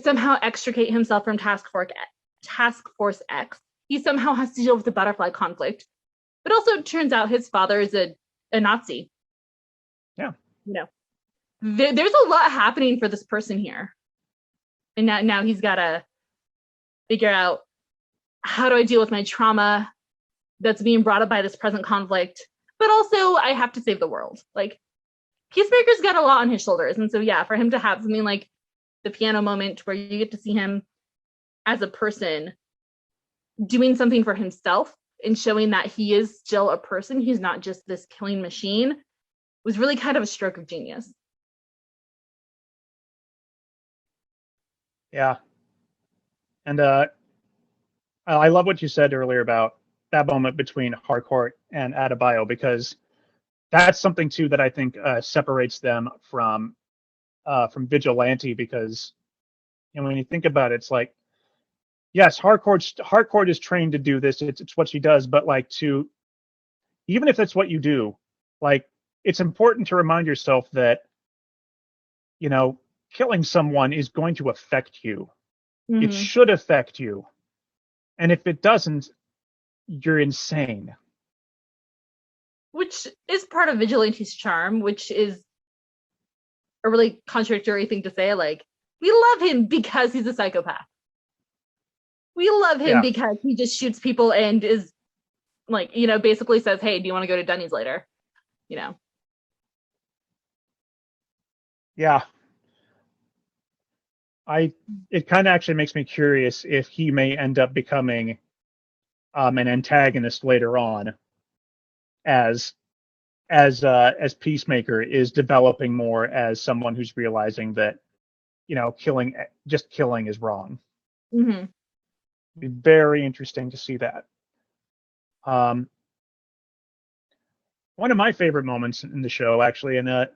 somehow extricate himself from Task Force X. He somehow has to deal with the butterfly conflict, but also it turns out his father is a Nazi. Yeah. There's a lot happening for this person here. And now he's got to figure out, how do I deal with my trauma that's being brought up by this present conflict? But also, I have to save the world. Like, Peacemaker's got a lot on his shoulders. And so, yeah, for him to have something like the piano moment where you get to see him as a person doing something for himself and showing that he is still a person, he's not just this killing machine, was really kind of a stroke of genius. Yeah. And I love what you said earlier about that moment between Harcourt and Adebayo, because that's something too that I think separates them from Vigilante, because when you think about it, it's like, yes, Harcourt is trained to do this. It's what she does, but like, even if that's what you do, like, it's important to remind yourself that, killing someone is going to affect you. Mm-hmm. It should affect you. And if it doesn't, you're insane. Which is part of Vigilante's charm, which is a really contradictory thing to say. Like, we love him because he's a psychopath. We love him because he just shoots people and is like, basically says, hey, do you want to go to Denny's later? Yeah, it kind of actually makes me curious if he may end up becoming an antagonist later on as as Peacemaker is developing more as someone who's realizing that killing is wrong. Mm-hmm. It'd be very interesting to see that. Um, One of my favorite moments in the show, actually, and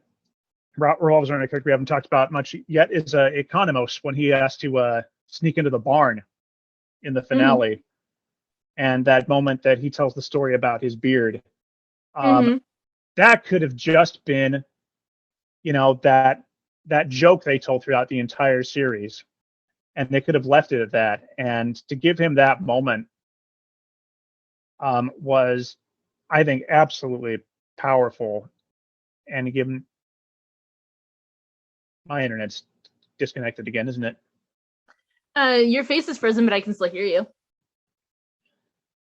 revolves around a character we haven't talked about much yet, is Economos when he has to sneak into the barn in the Mm-hmm. finale, and that moment that he tells the story about his beard. Um, Mm-hmm. that could have just been, that joke they told throughout the entire series, and they could have left it at that. And to give him that moment was, I think, absolutely powerful. And given my internet's disconnected again, isn't it? Your face is frozen, but I can still hear you.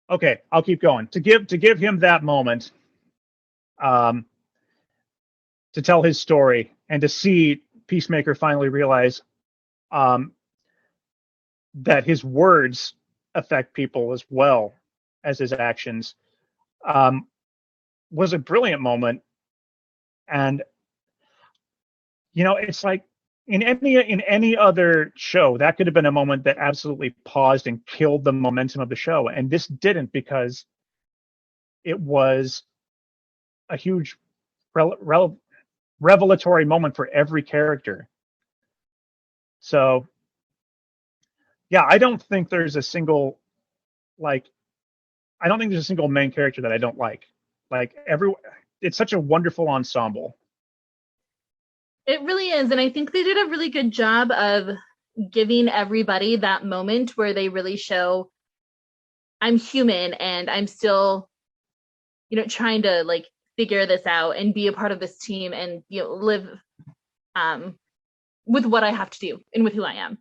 Okay, I'll keep going. To give him that moment, um, to tell his story, and to see Peacemaker finally realize um, that his words affect people as well as his actions, um, was a brilliant moment. And it's like in any other show that could have been a moment that absolutely paused and killed the momentum of the show, and this didn't, because it was a huge revelatory moment for every character. So yeah, like I don't think there's a single main character that I don't like. Like it's such a wonderful ensemble. It really is. And I think they did a really good job of giving everybody that moment where they really show I'm human and I'm still, trying to like figure this out and be a part of this team and, live um, with what I have to do and with who I am.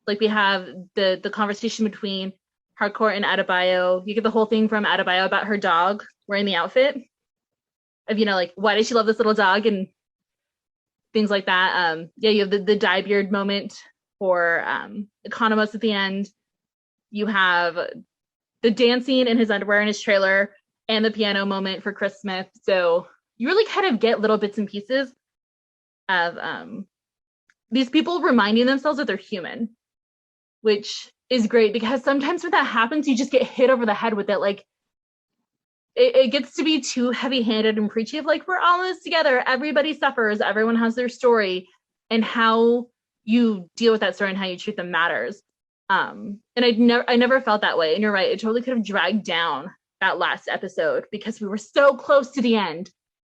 Like we have the conversation between Hardcore and Adebayo. You get the whole thing from Adebayo about her dog wearing the outfit of, like, why does she love this little dog and things like that. Yeah, you have the dye beard moment for Economos at the end. You have the dancing in his underwear in his trailer and the piano moment for Chris Smith. So you really kind of get little bits and pieces of these people reminding themselves that they're human, which is great because sometimes when that happens, you just get hit over the head with it. Like it gets to be too heavy-handed and preachy of like, we're all in this together. Everybody suffers. Everyone has their story, and how you deal with that story and how you treat them matters. And I never felt that way. And you're right. It totally could have dragged down that last episode because we were so close to the end.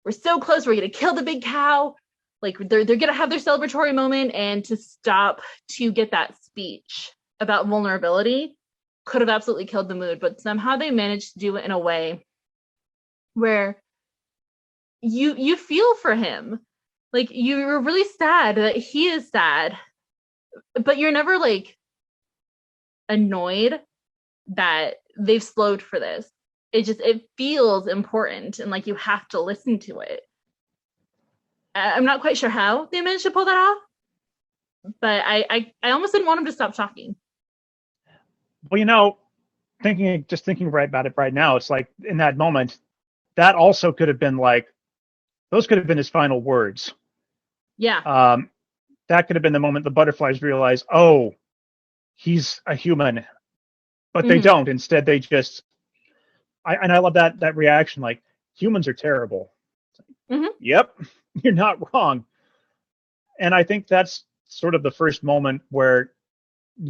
We're so close. We're going to kill the big cow. Like they're going to have their celebratory moment, and to stop to get that speech about vulnerability could have absolutely killed the mood. But somehow they managed to do it in a way where you feel for him. Like you're really sad that he is sad, but you're never like annoyed that they've slowed for this. It feels important and like you have to listen to it. I'm not quite sure how they managed to pull that off, but I almost didn't want him to stop talking. Well, thinking right about it right now, it's like in that moment, that also could have been like, those could have been his final words. Yeah. That could have been the moment the butterflies realize, oh, he's a human, but they don't. Instead, they just, I love that reaction. Like, humans are terrible. Yep, you're not wrong. And I think that's sort of the first moment where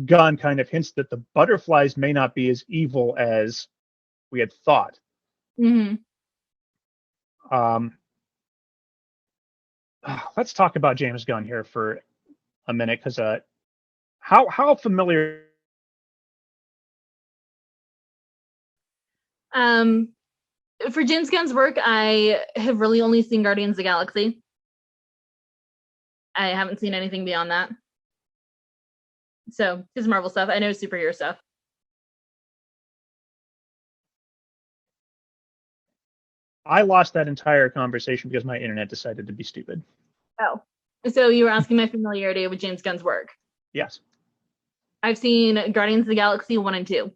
Gunn kind of hints that the butterflies may not be as evil as we had thought. Um, let's talk about James Gunn here for a minute, because how familiar? For James Gunn's work, I have really only seen Guardians of the Galaxy. I haven't seen anything beyond that. So his Marvel stuff, I know superhero stuff. I lost that entire conversation because my internet decided to be stupid. Oh. So you were asking my familiarity with James Gunn's work. Yes. I've seen Guardians of the Galaxy 1 and 2.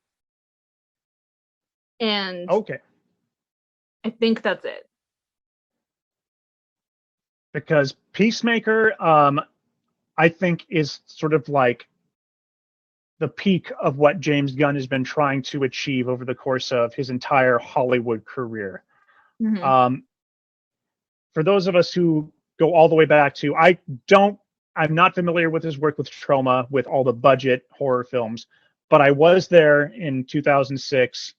And Okay. I think that's it. Because Peacemaker, I think, is sort of like the peak of what James Gunn has been trying to achieve over the course of his entire Hollywood career. Mm-hmm. For those of us who go all the way back to, I'm not familiar with his work with Troma, with all the budget horror films, but I was there in 2006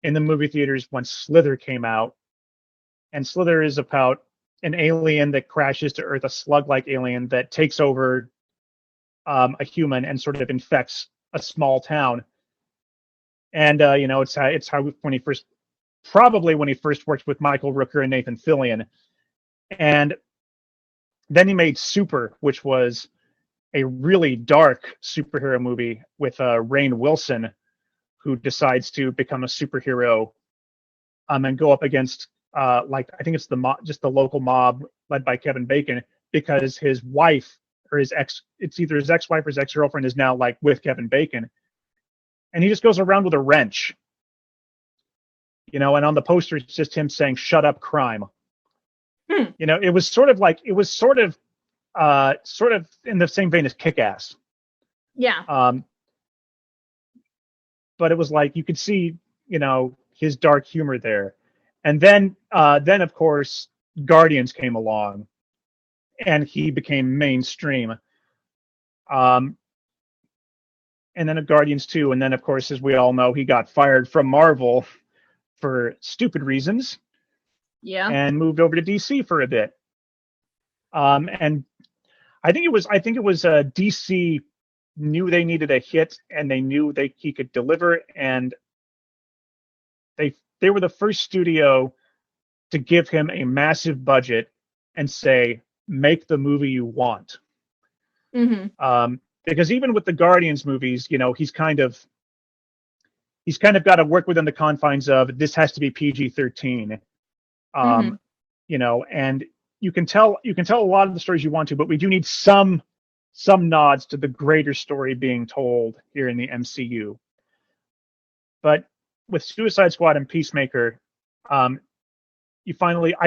in the movie theaters when Slither came out. And Slither is about an alien that crashes to Earth, a slug-like alien that takes over a human and sort of infects a small town. And it's how when he first worked with Michael Rooker and Nathan Fillion, and then he made Super, which was a really dark superhero movie with Rainn Wilson, who decides to become a superhero, and go up against I think it's just the local mob led by Kevin Bacon, because his wife or it's either his ex-wife or his ex-girlfriend is now like with Kevin Bacon, and he just goes around with a wrench, and on the poster it's just him saying "Shut up, crime." It was sort of in the same vein as Kick-Ass. Yeah. But it was like you could see, his dark humor there. And then of course Guardians came along and he became mainstream. And then of Guardians 2, and then of course, as we all know, he got fired from Marvel for stupid reasons. Yeah. And moved over to DC for a bit. And I think it was DC knew they needed a hit, and they knew he could deliver, and they were the first studio to give him a massive budget and say, make the movie you want. Mm-hmm. Because even with the Guardians movies, he's kind of got to work within the confines of this has to be PG-13. And you can tell a lot of the stories you want to, but we do need some nods to the greater story being told here in the MCU. But with Suicide Squad and Peacemaker, I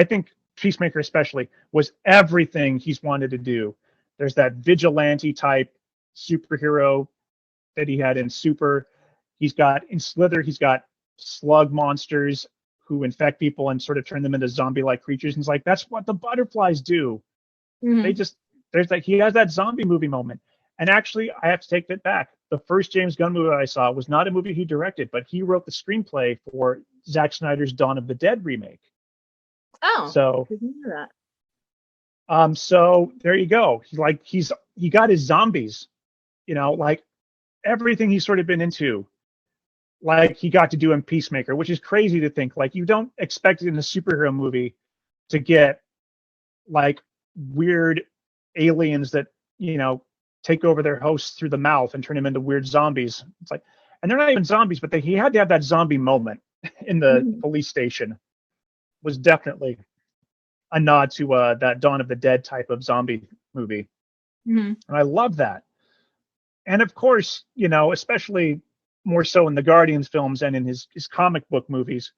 think Peacemaker especially was everything he's wanted to do. There's that vigilante type superhero that he had in Super. In Slither, he's got slug monsters who infect people and sort of turn them into zombie-like creatures. And it's like, that's what the butterflies do. Mm-hmm. He has that zombie movie moment. And actually, I have to take that back. The first James Gunn movie I saw was not a movie he directed, but he wrote the screenplay for Zack Snyder's Dawn of the Dead remake. Oh, so I didn't know that. So there you go. He got his zombies, like everything he's sort of been into, like he got to do in Peacemaker, which is crazy to think. Like, you don't expect it in a superhero movie to get like weird aliens that take over their hosts through the mouth and turn them into weird zombies. It's like, and they're not even zombies, but he had to have that zombie moment in the police station. Was definitely a nod to that Dawn of the Dead type of zombie movie. Mm-hmm. And I love that. And of course, especially more so in the Guardians films and in his comic book movies,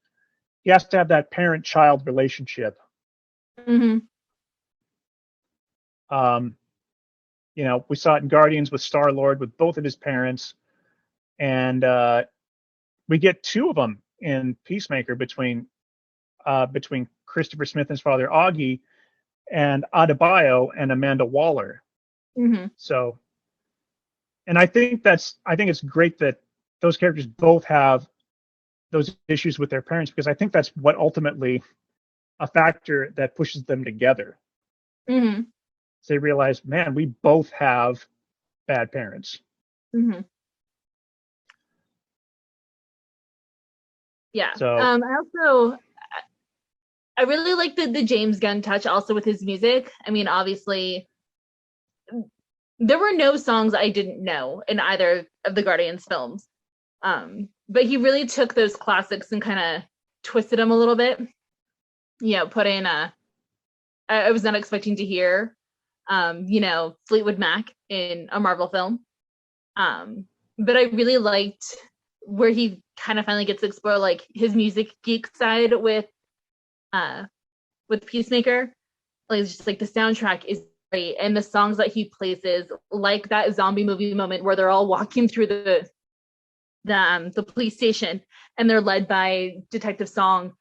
he has to have that parent-child relationship. Mm-hmm. We saw it in Guardians with Star-Lord, with both of his parents. And we get two of them in Peacemaker between Christopher Smith and his father Augie, and Adebayo and Amanda Waller. Mm-hmm. So, and I think it's great that those characters both have those issues with their parents, because I think that's what ultimately a factor that pushes them together. Mm-hmm. So they realize, man, we both have bad parents. Mm-hmm. Yeah. So I really like the James Gunn touch also with his music. I mean, obviously, there were no songs I didn't know in either of the Guardians films. But he really took those classics and kind of twisted them a little bit. Put in I was not expecting to hear. Fleetwood Mac in a Marvel film. But I really liked where he kind of finally gets to explore like his music geek side with Peacemaker. Like it's just like the soundtrack is great, and the songs that he places, like that zombie movie moment where they're all walking through the police station and they're led by Detective Song.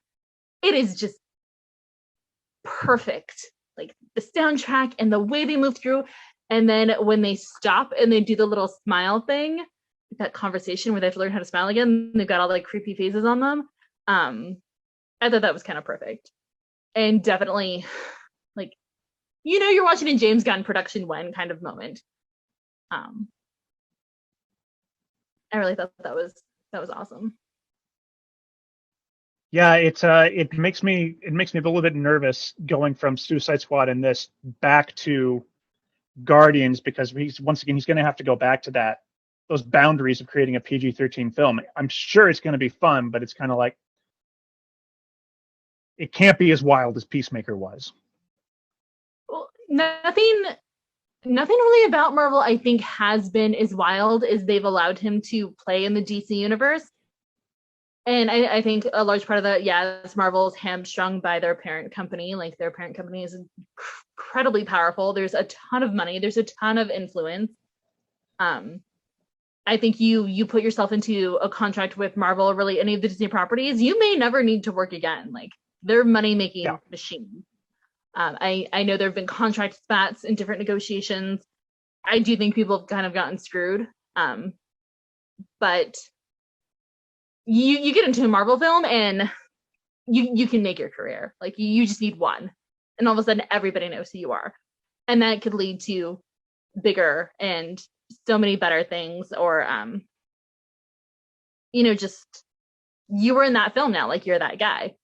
It is just perfect. Like the soundtrack and the way they move through, and then when they stop and they do the little smile thing, that conversation where they have to learn how to smile again, they've got all like creepy faces on them. I thought that was kind of perfect, and definitely like you're watching a James Gunn production when kind of moment. I really thought that was awesome. Yeah, it makes me a little bit nervous going from Suicide Squad and this back to Guardians, because he's going to have to go back to those boundaries of creating a PG-13 film. I'm sure it's going to be fun, but it's kind of like it can't be as wild as Peacemaker was. Well, nothing really about Marvel I think has been as wild as they've allowed him to play in the DC universe. And I think a large part of that, is Marvel's hamstrung by their parent company. Like their parent company is incredibly powerful. There's a ton of money. There's a ton of influence. I think you put yourself into a contract with Marvel or really any of the Disney properties, you may never need to work again. Like they're money-making machine. I know there have been contract spats in different negotiations. I do think people have kind of gotten screwed. But you get into a Marvel film and you can make your career. Like you just need one, and all of a sudden everybody knows who you are, and that could lead to bigger and so many better things. Or just you were in that film now, like you're that guy,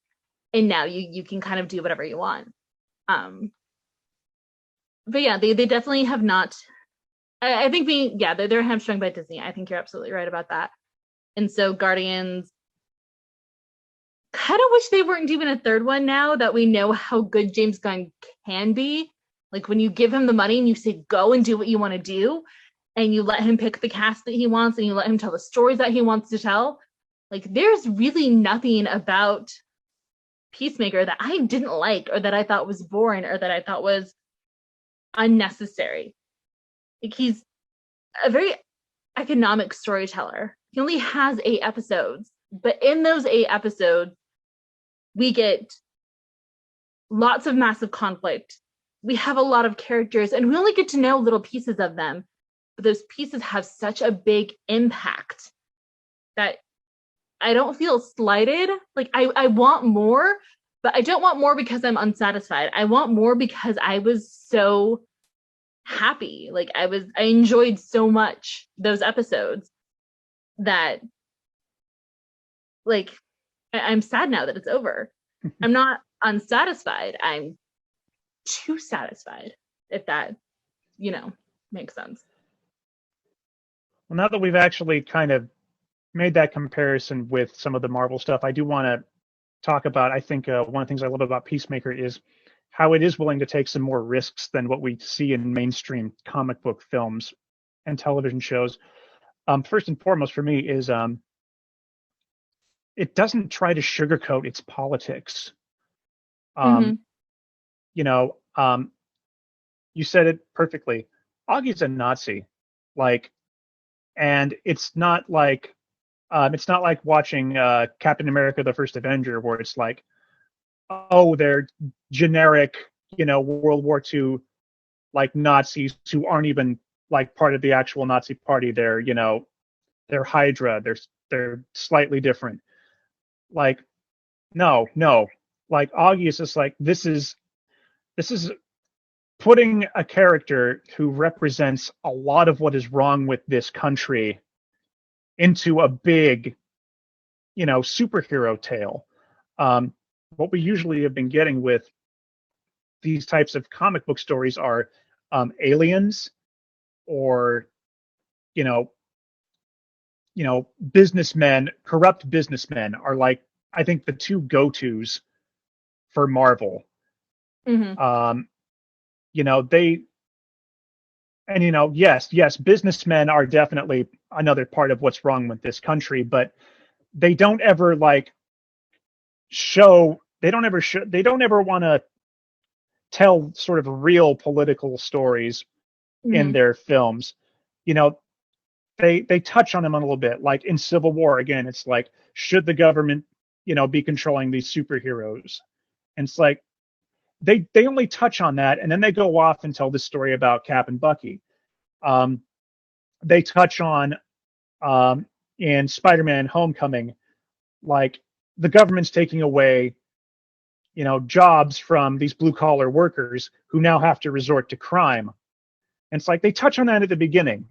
and now you can kind of do whatever you want. But yeah, they definitely have not. I think they're hamstrung by Disney. I think you're absolutely right about that. And so Guardians, kind of wish they weren't doing a third one now that we know how good James Gunn can be. Like when you give him the money and you say, go and do what you want to do, and you let him pick the cast that he wants and you let him tell the stories that he wants to tell. Like there's really nothing about Peacemaker that I didn't like, or that I thought was boring, or that I thought was unnecessary. Like he's a very economic storyteller. He only has 8 episodes, but in those 8 episodes, we get lots of massive conflict. We have a lot of characters, and we only get to know little pieces of them, but those pieces have such a big impact that I don't feel slighted. Like I want more, but I don't want more because I'm unsatisfied. I want more because I was so happy. Like I enjoyed so much those episodes that like I'm sad now that it's over. I'm not unsatisfied. I'm too satisfied, if that, makes sense. Well, now that we've actually kind of made that comparison with some of the Marvel stuff, I do want to talk about, I think one of the things I love about Peacemaker is how it is willing to take some more risks than what we see in mainstream comic book films and television shows. First and foremost for me is it doesn't try to sugarcoat its politics. You said it perfectly. Augie's a Nazi, and it's not like watching Captain America: The First Avenger, where it's like, oh, they're generic, World War II like Nazis who aren't even like part of the actual Nazi party. They're they're Hydra. They're slightly different. Like, no. Like Augie is just like, this is putting a character who represents a lot of what is wrong with this country into a big, superhero tale. What we usually have been getting with these types of comic book stories are aliens or, businessmen, corrupt businessmen are like, I think the 2 go-tos for Marvel. Mm-hmm. And yes, businessmen are definitely another part of what's wrong with this country, but they don't ever like show. They don't ever want to tell sort of real political stories in Mm-hmm. their films. You know, they touch on them a little bit. Like in Civil War, again, it's like, should the government, be controlling these superheroes? And it's like they only touch on that, and then they go off and tell the story about Cap and Bucky. Um, they touch on in Spider-Man: Homecoming, like the government's taking away, jobs from these blue collar workers who now have to resort to crime. And it's like they touch on that at the beginning,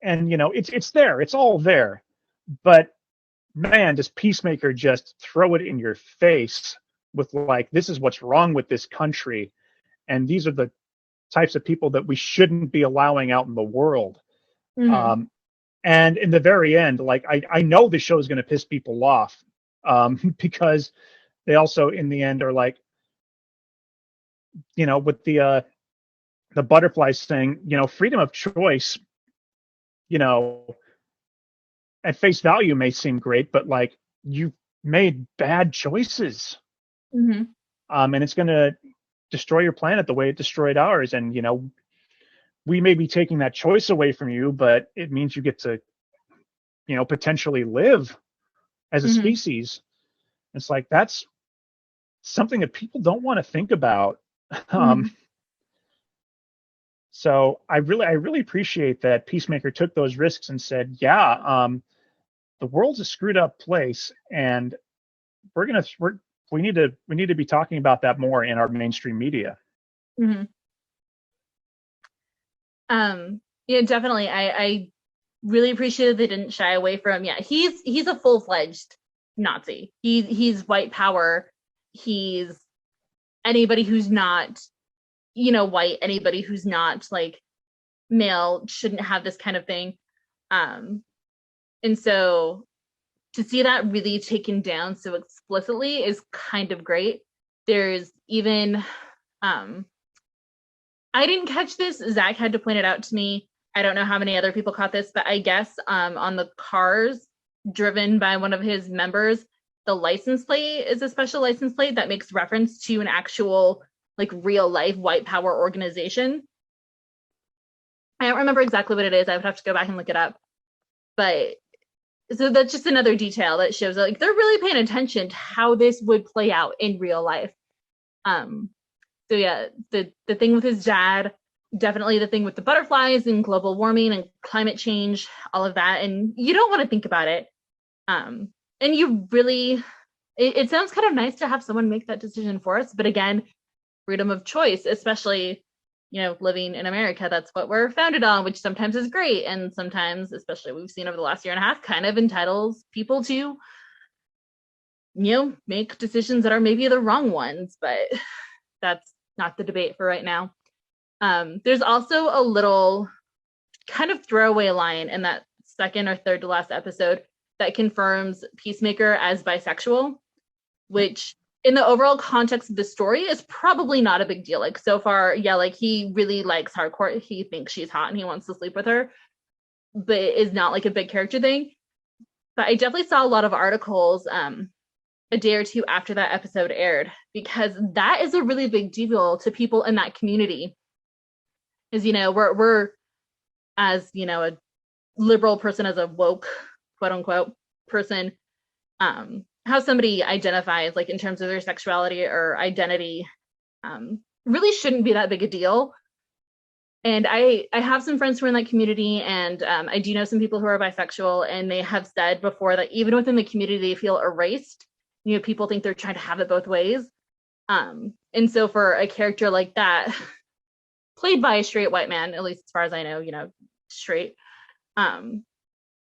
and it's there, it's all there. But man, does Peacemaker just throw it in your face with like, this is what's wrong with this country, and these are the types of people that we shouldn't be allowing out in the world. Mm-hmm. And in the very end, like I know the show is going to piss people off, because they also in the end are like, with the butterflies thing, freedom of choice, you know, at face value may seem great, but like you made bad choices, Mm-hmm. and it's going to destroy your planet the way it destroyed ours. And we may be taking that choice away from you, but it means you get to potentially live as a Mm-hmm. species. It's like that's something that people don't want to think about. Mm-hmm. Um, so I really appreciate that Peacemaker took those risks and said, yeah, the world's a screwed up place, and we need to be talking about that more in our mainstream media. Mm-hmm. Yeah, definitely. I really appreciated they didn't shy away from. Yeah, he's a full-fledged Nazi. He's white power. He's anybody who's not, white, anybody who's not like male shouldn't have this kind of thing. And so to see that really taken down so explicitly is kind of great. There's even I didn't catch this. Zach had to point it out to me. I don't know how many other people caught this, but I guess on the cars driven by one of his members, the license plate is a special license plate that makes reference to an actual, like, real life white power organization. I don't remember exactly what it is. I would have to go back and look it up. But so that's just another detail that shows that, like, they're really paying attention to how this would play out in real life. So yeah, the thing with his dad, definitely the thing with the butterflies and global warming and climate change, all of that. And you don't want to think about it. And you really, it sounds kind of nice to have someone make that decision for us. But again, freedom of choice, especially, living in America, that's what we're founded on, which sometimes is great. And sometimes, especially we've seen over the last year and a half, kind of entitles people to, make decisions that are maybe the wrong ones. But that's not the debate for right now. There's also a little kind of throwaway line in that second or third to last episode that confirms Peacemaker as bisexual, which in the overall context of the story is probably not a big deal. Like, so far, yeah, like he really likes hardcore. He thinks she's hot and he wants to sleep with her, but it is not like a big character thing. But I definitely saw a lot of articles a day or two after that episode aired, because that is a really big deal to people in that community. Is, we're as, a liberal person, as a woke, quote unquote, person, how somebody identifies, like, in terms of their sexuality or identity, really shouldn't be that big a deal. And I have some friends who are in that community, and I do know some people who are bisexual, and they have said before that even within the community, they feel erased. People think they're trying to have it both ways. And so for a character like that, played by a straight white man, at least as far as I know, straight,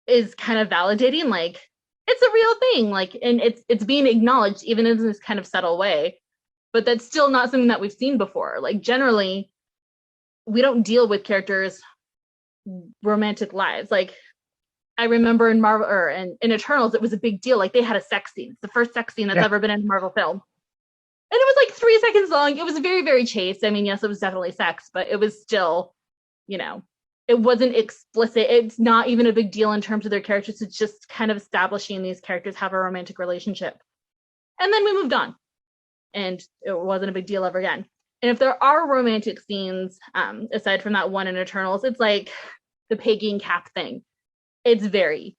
is kind of validating, like, it's a real thing, like, and it's being acknowledged even in this kind of subtle way. But that's still not something that we've seen before. Like, generally, we don't deal with characters' romantic lives. Like, I remember in Marvel or in Eternals, it was a big deal. Like, they had a sex scene. It's the first sex scene that's ever been in a Marvel film. And it was like 3 seconds long. It was very, very chaste. I mean, yes, it was definitely sex, but it was still it wasn't explicit. It's not even a big deal in terms of their characters. It's just kind of establishing these characters have a romantic relationship. And then we moved on. And it wasn't a big deal ever again. And if there are romantic scenes, aside from that one in Eternals, it's like the Peggy and Cap thing. It's very,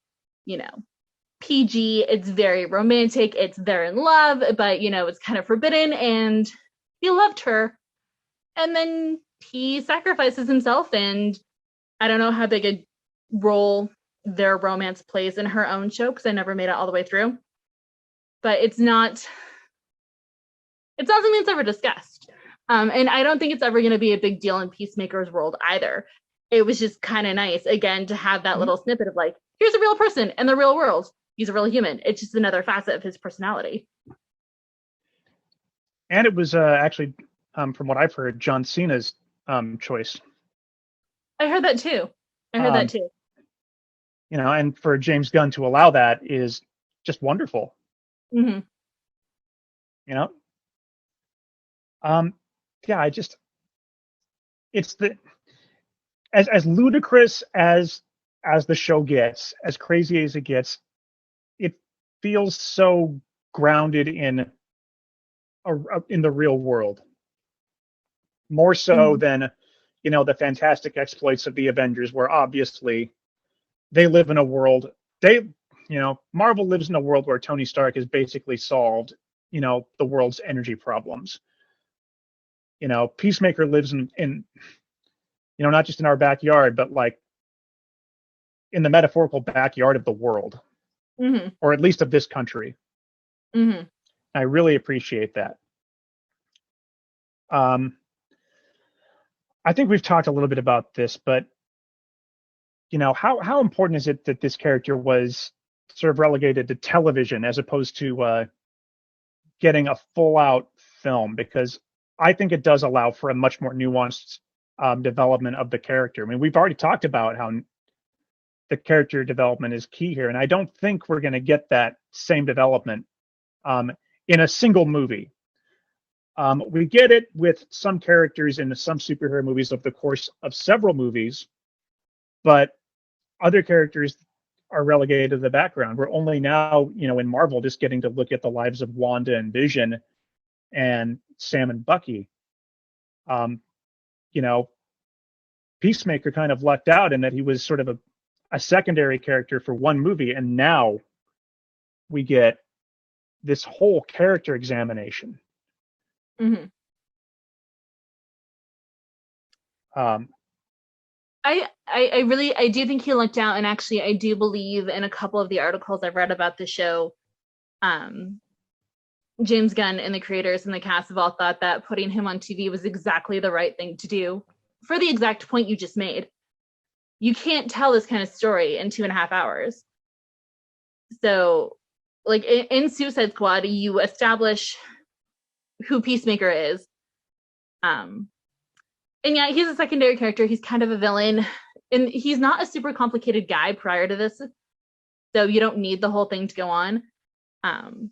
PG. It's very romantic. They're in love, but, it's kind of forbidden. And he loved her. And then he sacrifices himself. And I don't know how big a role their romance plays in her own show, because I never made it all the way through. But it's not something that's ever discussed. And I don't think it's ever going to be a big deal in Peacemaker's world either. It was just kind of nice, again, to have that little snippet of like, here's a real person in the real world. He's a real human. It's just another facet of his personality. And it was actually, from what I've heard, John Cena's choice. I heard that too. And for James Gunn to allow that is just wonderful. Mm-hmm. It's as ludicrous as the show gets, as crazy as it gets, it feels so grounded in the real world, more so than the fantastic exploits of the Avengers, where obviously they live in a world. Marvel lives in a world where Tony Stark has basically solved the world's energy problems. Peacemaker lives in not just in our backyard, but like in the metaphorical backyard of the world, or at least of this country. Mm-hmm. I really appreciate that. I think we've talked a little bit about this, but how important is it that this character was sort of relegated to television as opposed to getting a full out film? Because I think it does allow for a much more nuanced development of the character. I mean, we've already talked about how the character development is key here, and I don't think we're going to get that same development in a single movie. We get it with some characters in some superhero movies over the course of several movies, but other characters are relegated to the background. We're only now, in Marvel, just getting to look at the lives of Wanda and Vision and Sam and Bucky. Peacemaker kind of lucked out in that he was sort of a secondary character for one movie, and now we get this whole character examination. Mm-hmm. I do think he lucked out, and actually I do believe in a couple of the articles I've read about the show, James Gunn and the creators and the cast have all thought that putting him on TV was exactly the right thing to do for the exact point you just made. You can't tell this kind of story in 2.5 hours. So, like in Suicide Squad, you establish who Peacemaker is. And yeah, he's a secondary character. He's kind of a villain. And he's not a super complicated guy prior to this. So you don't need the whole thing to go on. And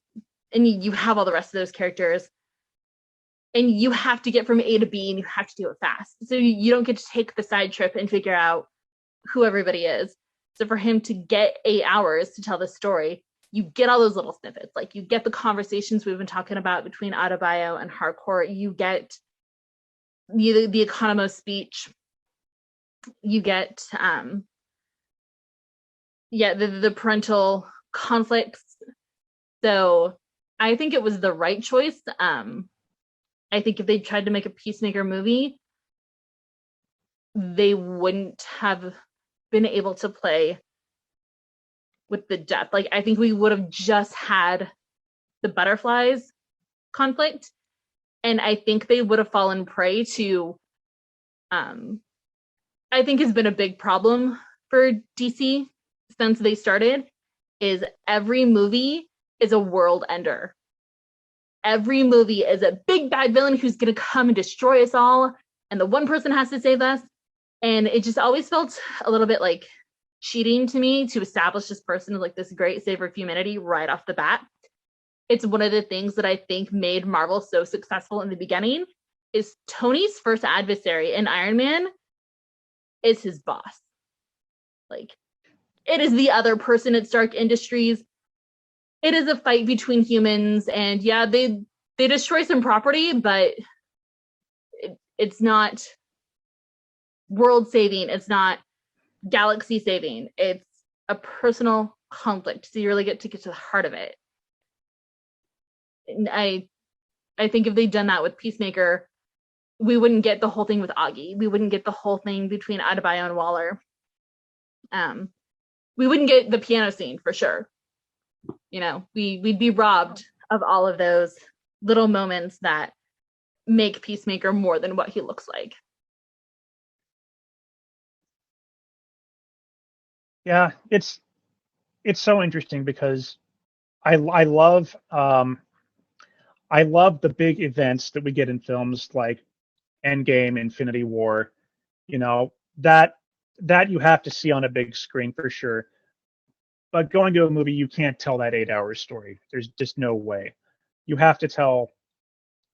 you have all the rest of those characters. And you have to get from A to B, and you have to do it fast. So you don't get to take the side trip and figure out who everybody is. So for him to get 8 hours to tell this story, you get all those little snippets. Like you get the conversations we've been talking about between Adebayo and Harcourt. You get the Economos speech. You get the parental conflicts. So I think it was the right choice. I think if they tried to make a Peacemaker movie, they wouldn't have been able to play with the depth. Like, I think we would have just had the butterflies conflict, and I think they would have fallen prey to, I think has been a big problem for DC since they started, is every movie is a world ender. Every movie is a big bad villain who's going to come and destroy us all, and the one person has to save us. And it just always felt a little bit like cheating to me to establish this person as like this great savior of humanity right off the bat. It's one of the things that I think made Marvel so successful in the beginning is Tony's first adversary in Iron Man is his boss. Like, it is the other person at Stark Industries. It is a fight between humans, and yeah, they destroy some property, but it's not world saving. It's not galaxy saving. It's a personal conflict. So you really get to the heart of it. And I think if they'd done that with Peacemaker, we wouldn't get the whole thing with Augie. We wouldn't get the whole thing between Adebayo and Waller. We wouldn't get the piano scene for sure. You know, we'd be robbed of all of those little moments that make Peacemaker more than what he looks like. Yeah, it's so interesting because I love the big events that we get in films like Endgame, Infinity War. You know, that you have to see on a big screen for sure. But going to a movie, you can't tell that 8 hour story. There's just no way. You have to tell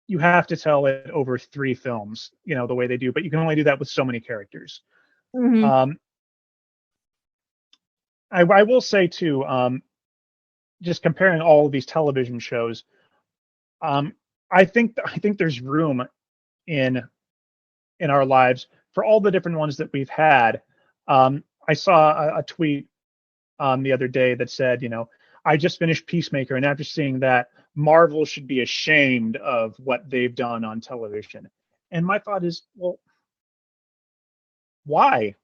it over 3 films, you know, the way they do, but you can only do that with so many characters. Mm-hmm. I will say too, just comparing all of these television shows, I think there's room in our lives for all the different ones that we've had. I saw a tweet the other day that said, you know, I just finished Peacemaker, and after seeing that, Marvel should be ashamed of what they've done on television. And my thought is, well, why?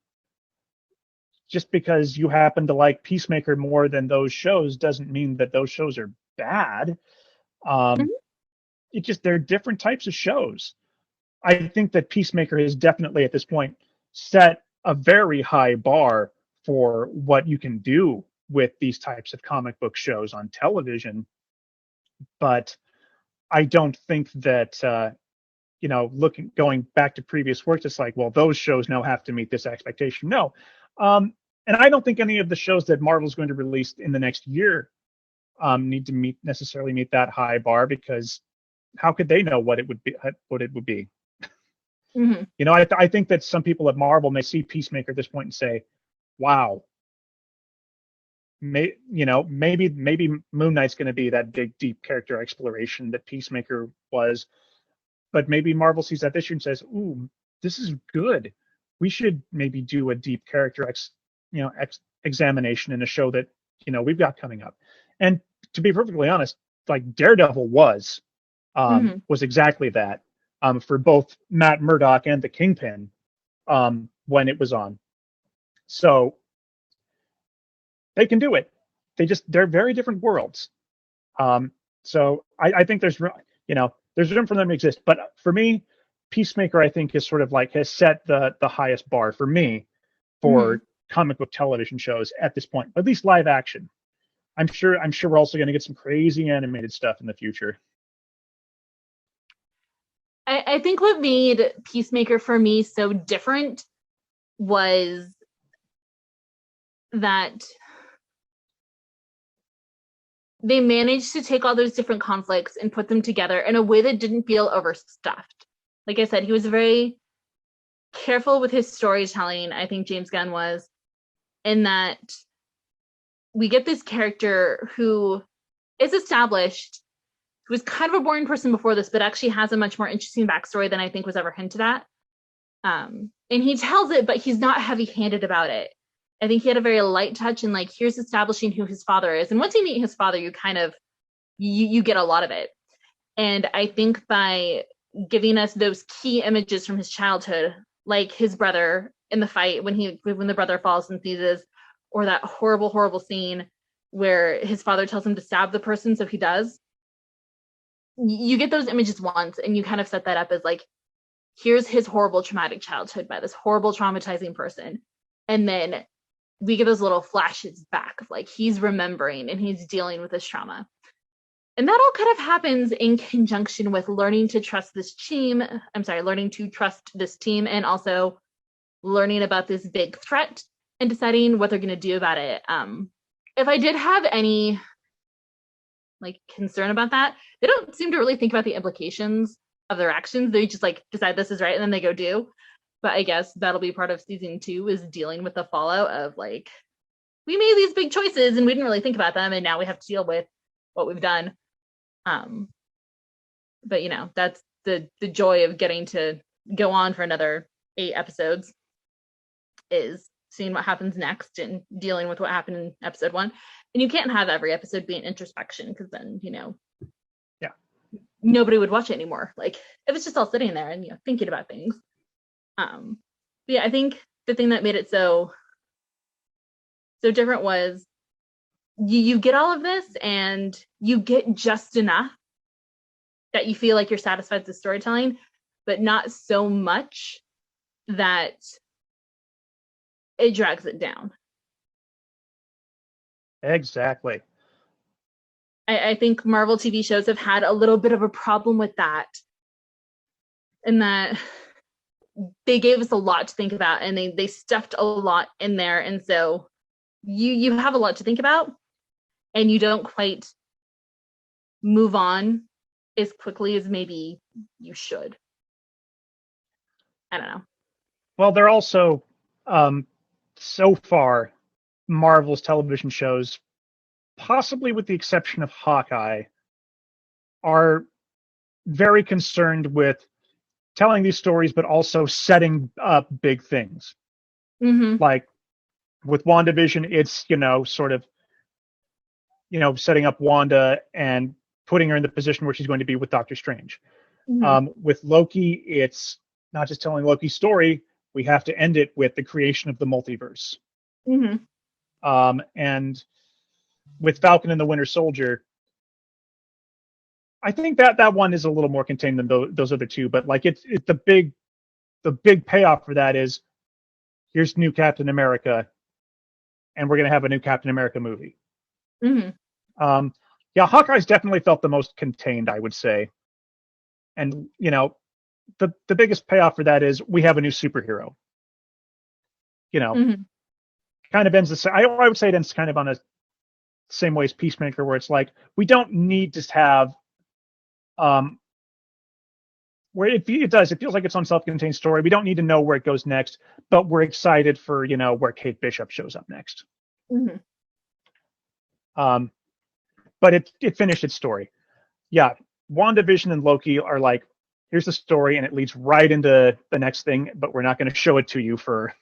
Just because you happen to like Peacemaker more than those shows doesn't mean that those shows are bad. Mm-hmm. It just, they're different types of shows. I think that Peacemaker has definitely at this point set a very high bar for what you can do with these types of comic book shows on television. But I don't think that, you know, going back to previous works, it's like, well, those shows now have to meet this expectation. No. And I don't think any of the shows that Marvel's going to release in the next year need to necessarily meet that high bar, because how could they know what it would be? Mm-hmm. You know, I think that some people at Marvel may see Peacemaker at this point and say, wow, maybe Moon Knight's going to be that big, deep character exploration that Peacemaker was. But maybe Marvel sees that this year and says, ooh, this is good. We should maybe do a deep character examination in a show that, you know, we've got coming up. And to be perfectly honest, like Daredevil was exactly that, for both Matt Murdock and the Kingpin, when it was on. So they can do it. They're very different worlds. So I think there's room for them to exist. But for me, Peacemaker, I think, is sort of like has set the highest bar for me for comic book television shows at this point, at least live action. I'm sure we're also going to get some crazy animated stuff in the future. I think what made Peacemaker for me so different was that they managed to take all those different conflicts and put them together in a way that didn't feel overstuffed. Like I said, he was very careful with his storytelling, I think James Gunn was, in that we get this character who is established, who was kind of a boring person before this, but actually has a much more interesting backstory than I think was ever hinted at. And he tells it, but he's not heavy-handed about it. I think he had a very light touch, and like, here's establishing who his father is. And once you meet his father, you kind of, you get a lot of it. And I think by giving us those key images from his childhood, like his brother in the fight when the brother falls and seizes, or that horrible, horrible scene where his father tells him to stab the person, so he does. You get those images once, and you kind of set that up as like, here's his horrible, traumatic childhood by this horrible, traumatizing person. And then we get those little flashes back of like, he's remembering and he's dealing with this trauma. And that all kind of happens in conjunction with learning to trust this team. Learning to trust this team, and also learning about this big threat and deciding what they're going to do about it. If I did have any like concern about that, they don't seem to really think about the implications of their actions. They just like decide this is right, and then they go do. But I guess that'll be part of season 2, is dealing with the fallout of like, we made these big choices and we didn't really think about them, and now we have to deal with what we've done. But you know, that's the joy of getting to go on for another 8 episodes, is seeing what happens next and dealing with what happened in episode 1. And you can't have every episode be an introspection, because then, you know, yeah, nobody would watch it anymore. Like if it's just all sitting there and, you know, thinking about things. But yeah, I think the thing that made it so different was you get all of this and you get just enough that you feel like you're satisfied with the storytelling, but not so much that it drags it down. Exactly. I think Marvel TV shows have had a little bit of a problem with that, in that they gave us a lot to think about, and they stuffed a lot in there, and so you have a lot to think about, and you don't quite move on as quickly as maybe you should. I don't know. Well, they're also so far Marvel's television shows, possibly with the exception of Hawkeye, are very concerned with telling these stories, but also setting up big things. Mm-hmm. Like with WandaVision, it's, you know, sort of, you know, setting up Wanda and putting her in the position where she's going to be with Doctor Strange. Mm-hmm. With Loki, it's not just telling Loki's story. We have to end it with the creation of the multiverse. Mm-hmm. And with Falcon and the Winter Soldier, I think that one is a little more contained than those other two. But like it's the big payoff for that is, here's new Captain America, and we're going to have a new Captain America movie. Mm-hmm. Yeah, Hawkeye's definitely felt the most contained, I would say. And, you know, the biggest payoff for that is we have a new superhero. You know, Mm-hmm. kind of ends the same. I would say it ends kind of on a same way as Peacemaker, where it's like, we don't need to have, where it feels like its own self-contained story. We don't need to know where it goes next, but we're excited for, you know, where Kate Bishop shows up next. Mm-hmm. But it finished its story. Yeah, WandaVision and Loki are like, here's the story, and it leads right into the next thing, but we're not going to show it to you for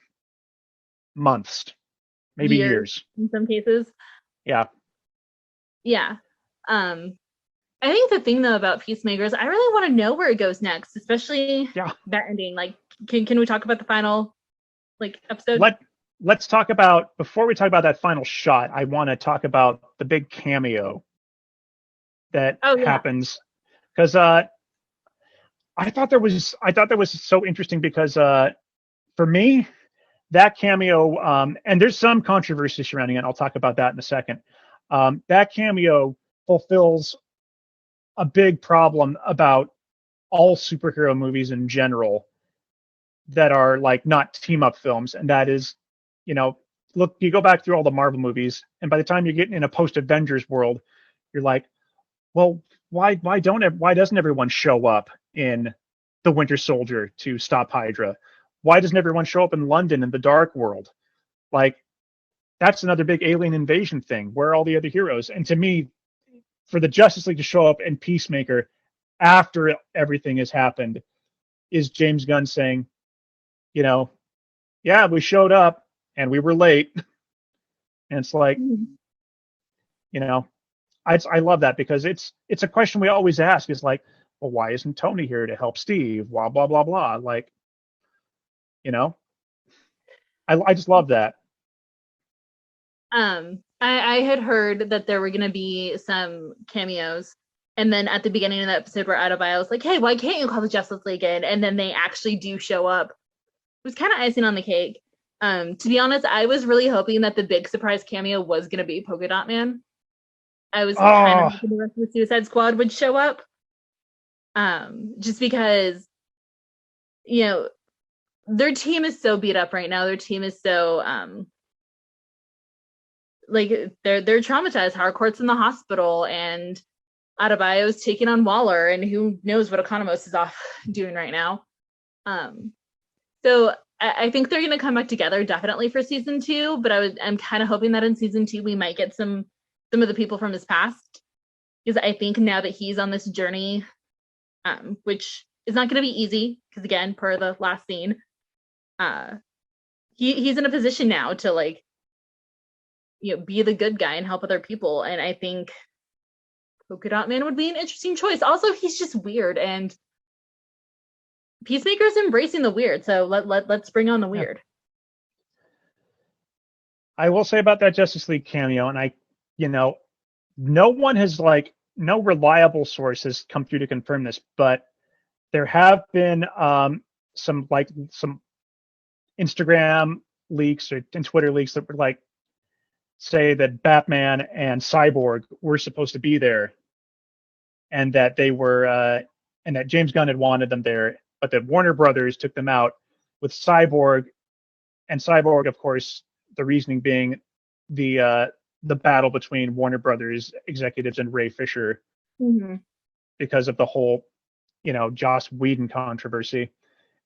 months, maybe years. In some cases. Yeah. I think the thing though about Peacemaker is I really want to know where it goes next, especially that ending. Like, can we talk about the final episode? Let's talk about, before we talk about that final shot, I want to talk about the big cameo that happens, because I thought that was so interesting, because for me, that cameo, and there's some controversy surrounding it. I'll talk about that in a second. That cameo fulfills a big problem about all superhero movies in general that are like not team up films, and that is, you know, look, you go back through all the Marvel movies, and by the time you're getting in a post Avengers world, you're like, well, why doesn't everyone show up in the Winter Soldier to stop Hydra? Why doesn't everyone show up in London in the Dark World? Like, that's another big alien invasion thing. Where are all the other heroes? And to me, for the Justice League to show up in Peacemaker after everything has happened is James Gunn saying, you know, yeah, we showed up and we were late. And it's like, you know, I love that, because it's a question we always ask, is like, well, why isn't Tony here to help Steve? Blah, blah, blah, blah. Like, you know, I just love that. I had heard that there were going to be some cameos, and then at the beginning of the episode where Adebayo was like, hey, why can't you call the Justice League in? And then they actually do show up. It was kind of icing on the cake. To be honest, I was really hoping that the big surprise cameo was going to be Polka Dot Man. I was kind of hoping the rest of the Suicide Squad would show up. Just because, you know, their team is so beat up right now. Their team is so they're traumatized. Harcourt's in the hospital, and Adebayo's taking on Waller, and who knows what Economos is off doing right now. So So I think they're going to come back together definitely for season 2, but I'm kind of hoping that in season 2 we might get some of the people from his past, because I think now that he's on this journey, which is not going to be easy, because again, per the last scene, he's in a position now to like, be the good guy and help other people, and I think Polka Dot Man would be an interesting choice. Also, he's just weird, and Peacemaker's embracing the weird, so let's bring on the weird. I will say about that Justice League cameo, and no one has no reliable source has come through to confirm this, but there have been some Instagram leaks and Twitter leaks that would say that Batman and Cyborg were supposed to be there, and that they were and that James Gunn had wanted them there, but that Warner Brothers took them out with Cyborg, and Cyborg, of course, the reasoning being the battle between Warner Brothers executives and Ray Fisher, because of the whole, Joss Whedon controversy,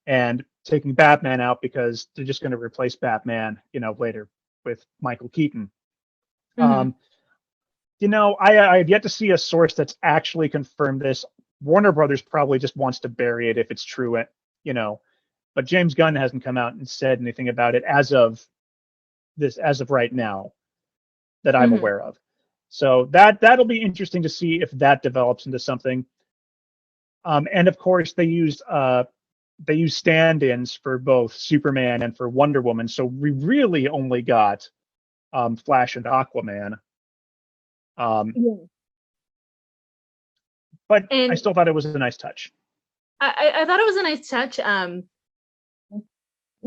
and taking Batman out because they're just going to replace Batman, later with Michael Keaton. I have yet to see a source that's actually confirmed this. Warner Brothers probably just wants to bury it if it's true, but James Gunn hasn't come out and said anything about it as of right now that I'm aware of. So that'll be interesting to see if that develops into something. And of course they use stand-ins for both Superman and for Wonder Woman. So we really only got Flash and Aquaman. But I still thought it was a nice touch. I thought it was a nice touch.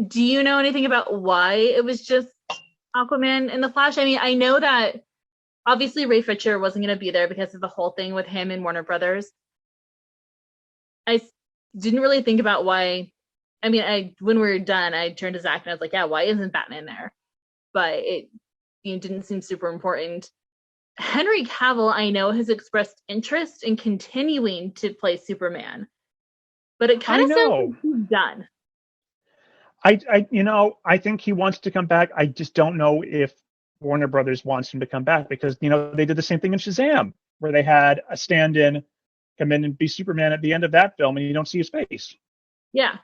Do you know anything about why it was just Aquaman and the Flash? I mean, I know that obviously Ray Fisher wasn't going to be there because of the whole thing with him and Warner Brothers. I didn't really think about why. I mean, when we were done, I turned to Zach and I was like, yeah, why isn't Batman there? But it didn't seem super important. Henry Cavill, I know, has expressed interest in continuing to play Superman, but it kind of sounds like he's done. I think he wants to come back. I just don't know if Warner Brothers wants him to come back, because they did the same thing in Shazam, where they had a stand-in come in and be Superman at the end of that film, and you don't see his face. Yeah.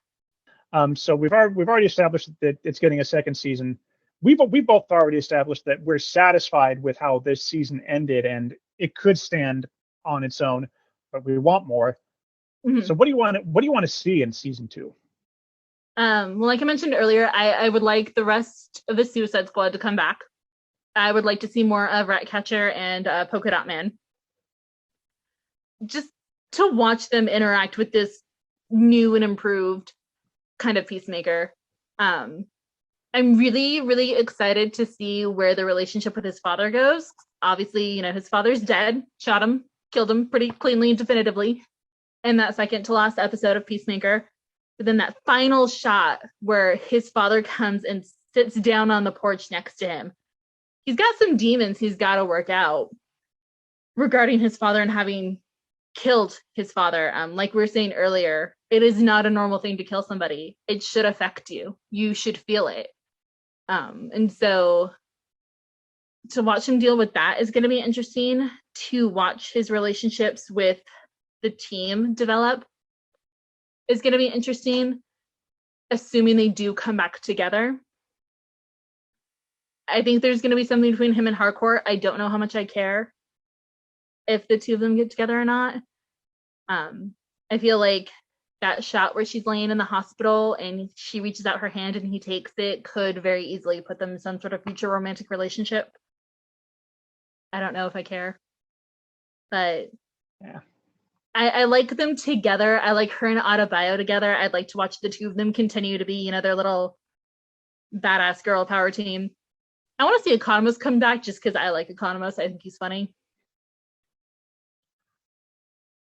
So we've already established that it's getting a second season. We both already established that we're satisfied with how this season ended, and it could stand on its own, but we want more. So what do you want to see in season 2? Well, like I mentioned earlier, I would like the rest of the Suicide Squad to come back. I would like to see more of Ratcatcher and Polka Dot Man. Just to watch them interact with this new and improved kind of Peacemaker. I'm really, really excited to see where the relationship with his father goes. Obviously, his father's dead, shot him, killed him pretty cleanly and definitively in that second to last episode of Peacemaker. But then that final shot where his father comes and sits down on the porch next to him. He's got some demons he's got to work out regarding his father and having killed his father. Like we were saying earlier, it is not a normal thing to kill somebody. It should affect you. You should feel it. And so to watch him deal with that is going to be interesting. To watch his relationships with the team develop is going to be interesting, assuming they do come back together. I think there's going to be something between him and Harcourt. I don't know how much I care if the two of them get together or not. I feel like that shot where she's laying in the hospital and she reaches out her hand and he takes it could very easily put them in some sort of future romantic relationship. I don't know if I care, but yeah, I like them together. I like her and Adebayo together. I'd like to watch the two of them continue to be, their little badass girl power team. I want to see Economos come back just because I like Economos. I think he's funny.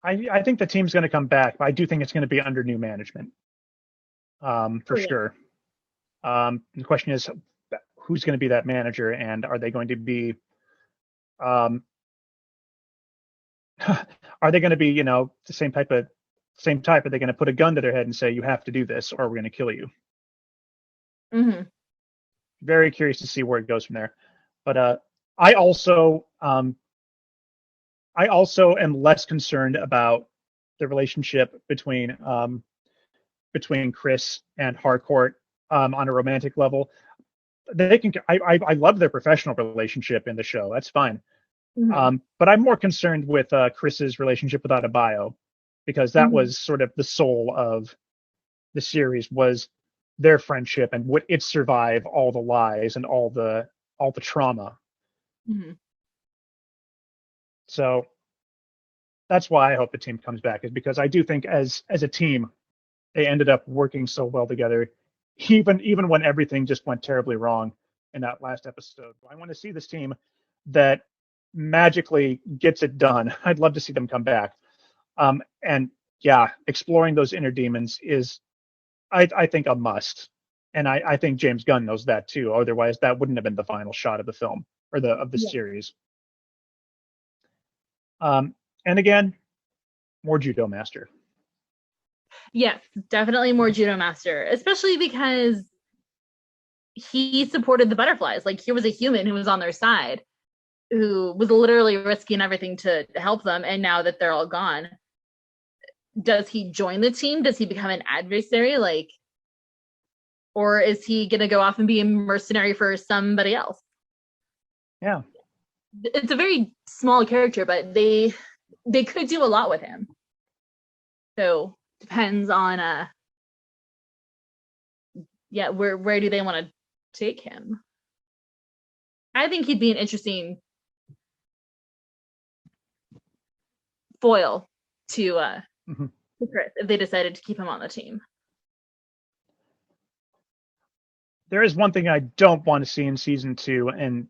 I think the team's going to come back, but I do think it's going to be under new management, for sure. The question is, who's going to be that manager, and are they going to be, are they going to be, the same type? Are they going to put a gun to their head and say, you have to do this, or we're going to kill you? Mm-hmm. Very curious to see where it goes from there. But I also I also am less concerned about the relationship between Chris and Harcourt on a romantic level. They can. I love their professional relationship in the show. That's fine. Mm-hmm. But I'm more concerned with Chris's relationship with Adebayo because that Mm-hmm. was sort of the soul of the series was their friendship and would it survive all the lies and all the trauma. Mm-hmm. So that's why I hope the team comes back is because I do think as a team they ended up working so well together, even when everything just went terribly wrong in that last episode. I want to see this team that magically gets it done. I'd love to see them come back. And yeah, exploring those inner demons is, I think, a must. And I think James Gunn knows that too. Otherwise, that wouldn't have been the final shot of the film or the Yeah. series. And again, more Judo Master. Yes, definitely more Judo Master, especially because he supported the butterflies. Like, here was a human who was on their side, who was literally risking everything to help them. And now that they're all gone, does he join the team? Does he become an adversary? Like, or is he going to go off and be a mercenary for somebody else? Yeah. It's a very small character, but they could do a lot with him. So depends on where do they want to take him? I think he'd be an interesting foil to Chris if they decided to keep him on the team. There is one thing I don't want to see in season 2, and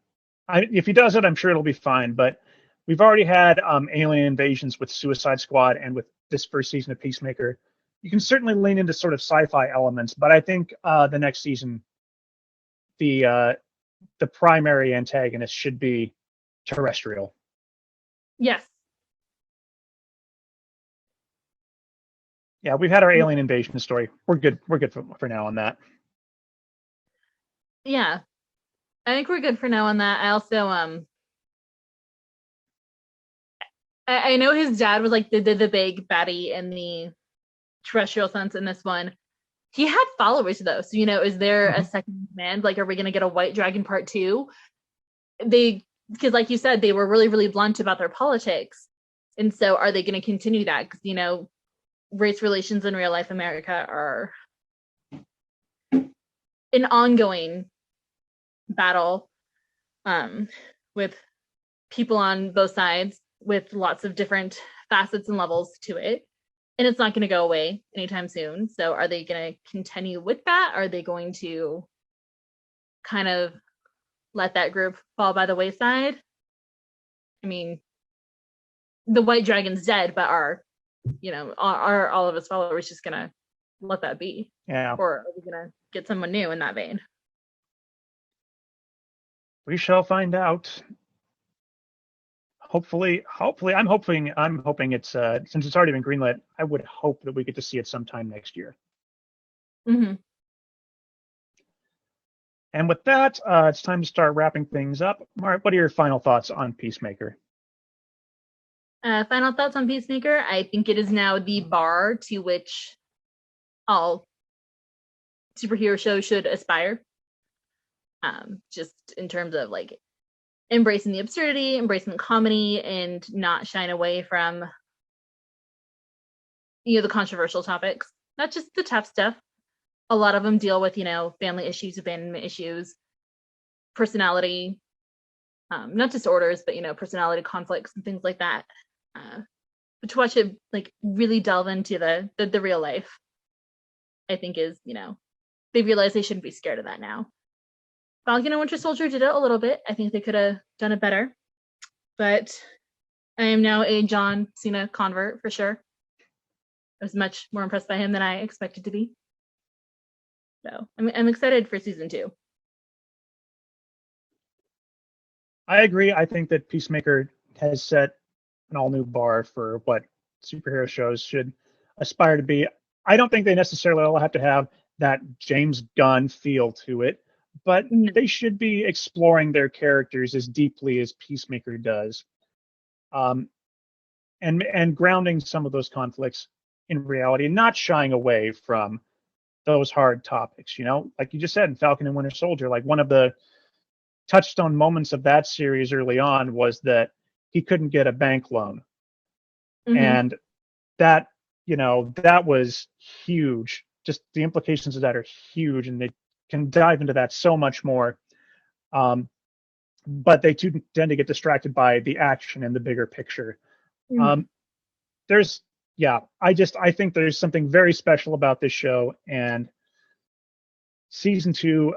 if he does it, I'm sure it'll be fine. But we've already had alien invasions with Suicide Squad and with this first season of Peacemaker. You can certainly lean into sort of sci-fi elements, but I think the next season, the primary antagonist should be terrestrial. Yes. Yeah, we've had our alien invasion story. We're good. We're good for now on that. Yeah. I think we're good for now on that. I also I know his dad was like the big baddie in the terrestrial sense in this one. He had followers though, so is there a second command? Like, are we gonna get a White Dragon Part 2? Because like you said, they were really, really blunt about their politics, and so are they gonna continue that? Because race relations in real life America are an ongoing battle with people on both sides with lots of different facets and levels to it, and it's not going to go away anytime soon. So are they going to continue with that? Are they going to kind of let that group fall by the wayside? I mean, the White Dragon's dead, but are all of his followers just going to let that be? Yeah. Or are we going to get someone new in that vein? We shall find out. Hopefully, I'm hoping it's since it's already been greenlit. I would hope that we get to see it sometime next year. Mm-hmm. And with that, it's time to start wrapping things up. Mark, what are your final thoughts on Peacemaker? Final thoughts on Peacemaker. I think it is now the bar to which all superhero shows should aspire. Just in terms of like embracing the absurdity, embracing the comedy, and not shying away from the controversial topics. Not just the tough stuff. A lot of them deal with family issues, abandonment issues, personality, not disorders, but personality conflicts and things like that. But to watch it like really delve into the real life, I think is they realize they shouldn't be scared of that now. Falcon and Winter Soldier did it a little bit. I think they could have done it better. But I am now a John Cena convert for sure. I was much more impressed by him than I expected to be. So I'm excited for season 2. I agree. I think that Peacemaker has set an all new bar for what superhero shows should aspire to be. I don't think they necessarily all have to have that James Gunn feel to it, but they should be exploring their characters as deeply as Peacemaker does, and grounding some of those conflicts in reality, and not shying away from those hard topics. Like you just said in Falcon and Winter Soldier, like one of the touchstone moments of that series early on was that he couldn't get a bank loan, and that that was huge. Just the implications of that are huge, and they can dive into that so much more. But they tend to get distracted by the action and the bigger picture. I think there's something very special about this show, and season 2.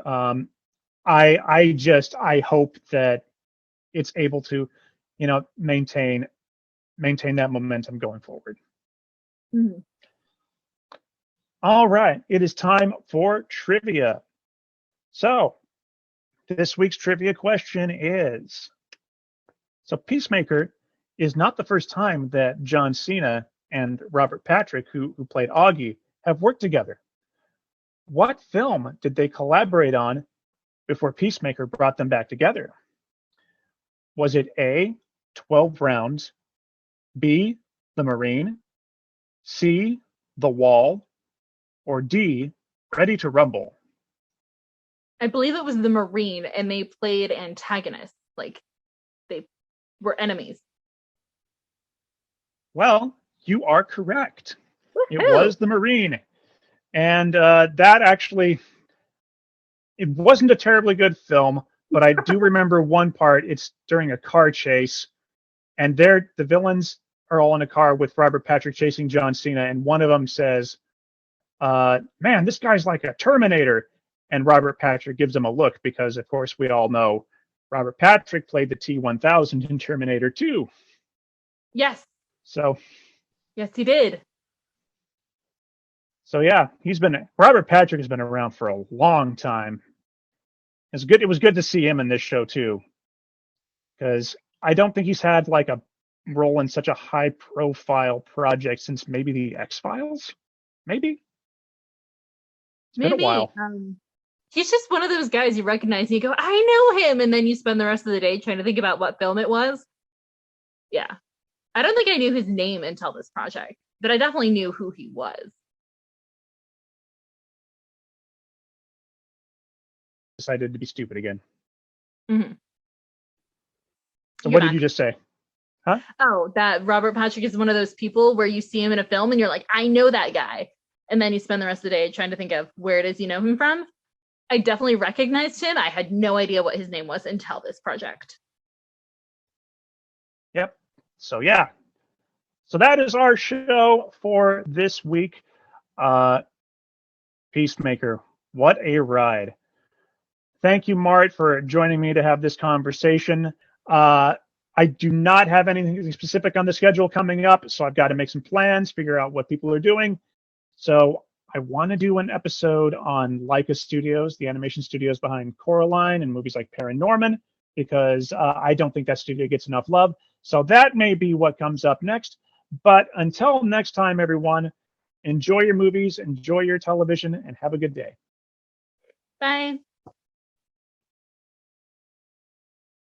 I hope that it's able to, maintain that momentum going forward. All right, it is time for trivia. So this week's trivia question is, so Peacemaker is not the first time that John Cena and Robert Patrick, who played Augie, have worked together. What film did they collaborate on before Peacemaker brought them back together? Was it A, 12 Rounds, B, The Marine, C, The Wall, or D, Ready to Rumble? I believe it was The Marine, and they played antagonists. Like, they were enemies. Well, you are correct. Woo-hoo! It was The Marine. And that actually, it wasn't a terribly good film, but I do remember one part. It's during a car chase, and the villains are all in a car with Robert Patrick chasing John Cena, and one of them says, man, this guy's like a Terminator. And Robert Patrick gives him a look because, of course, we all know Robert Patrick played the T-1000 in Terminator 2. Yes. So. Yes, he did. So yeah, Robert Patrick has been around for a long time. It was good to see him in this show too, because I don't think he's had like a role in such a high-profile project since maybe the X-Files. Maybe. It's been a while. He's just one of those guys you recognize and you go, I know him, and then you spend the rest of the day trying to think about what film it was. Yeah. I don't think I knew his name until this project, but I definitely knew who he was. Decided to be stupid again. Mm-hmm. So what did you just say? Huh? Oh, that Robert Patrick is one of those people where you see him in a film and you're like, I know that guy. And then you spend the rest of the day trying to think of where it is you know him from. I definitely recognized him. I had no idea what his name was until this project. Yep. So yeah. So that is our show for this week. Peacemaker. What a ride. Thank you, Mart, for joining me to have this conversation. I do not have anything specific on the schedule coming up, so I've got to make some plans, figure out what people are doing. So I want to do an episode on Leica Studios, the animation studios behind Coraline and movies like Paranorman, because I don't think that studio gets enough love. So that may be what comes up next. But until next time, everyone, enjoy your movies, enjoy your television, and have a good day. Bye.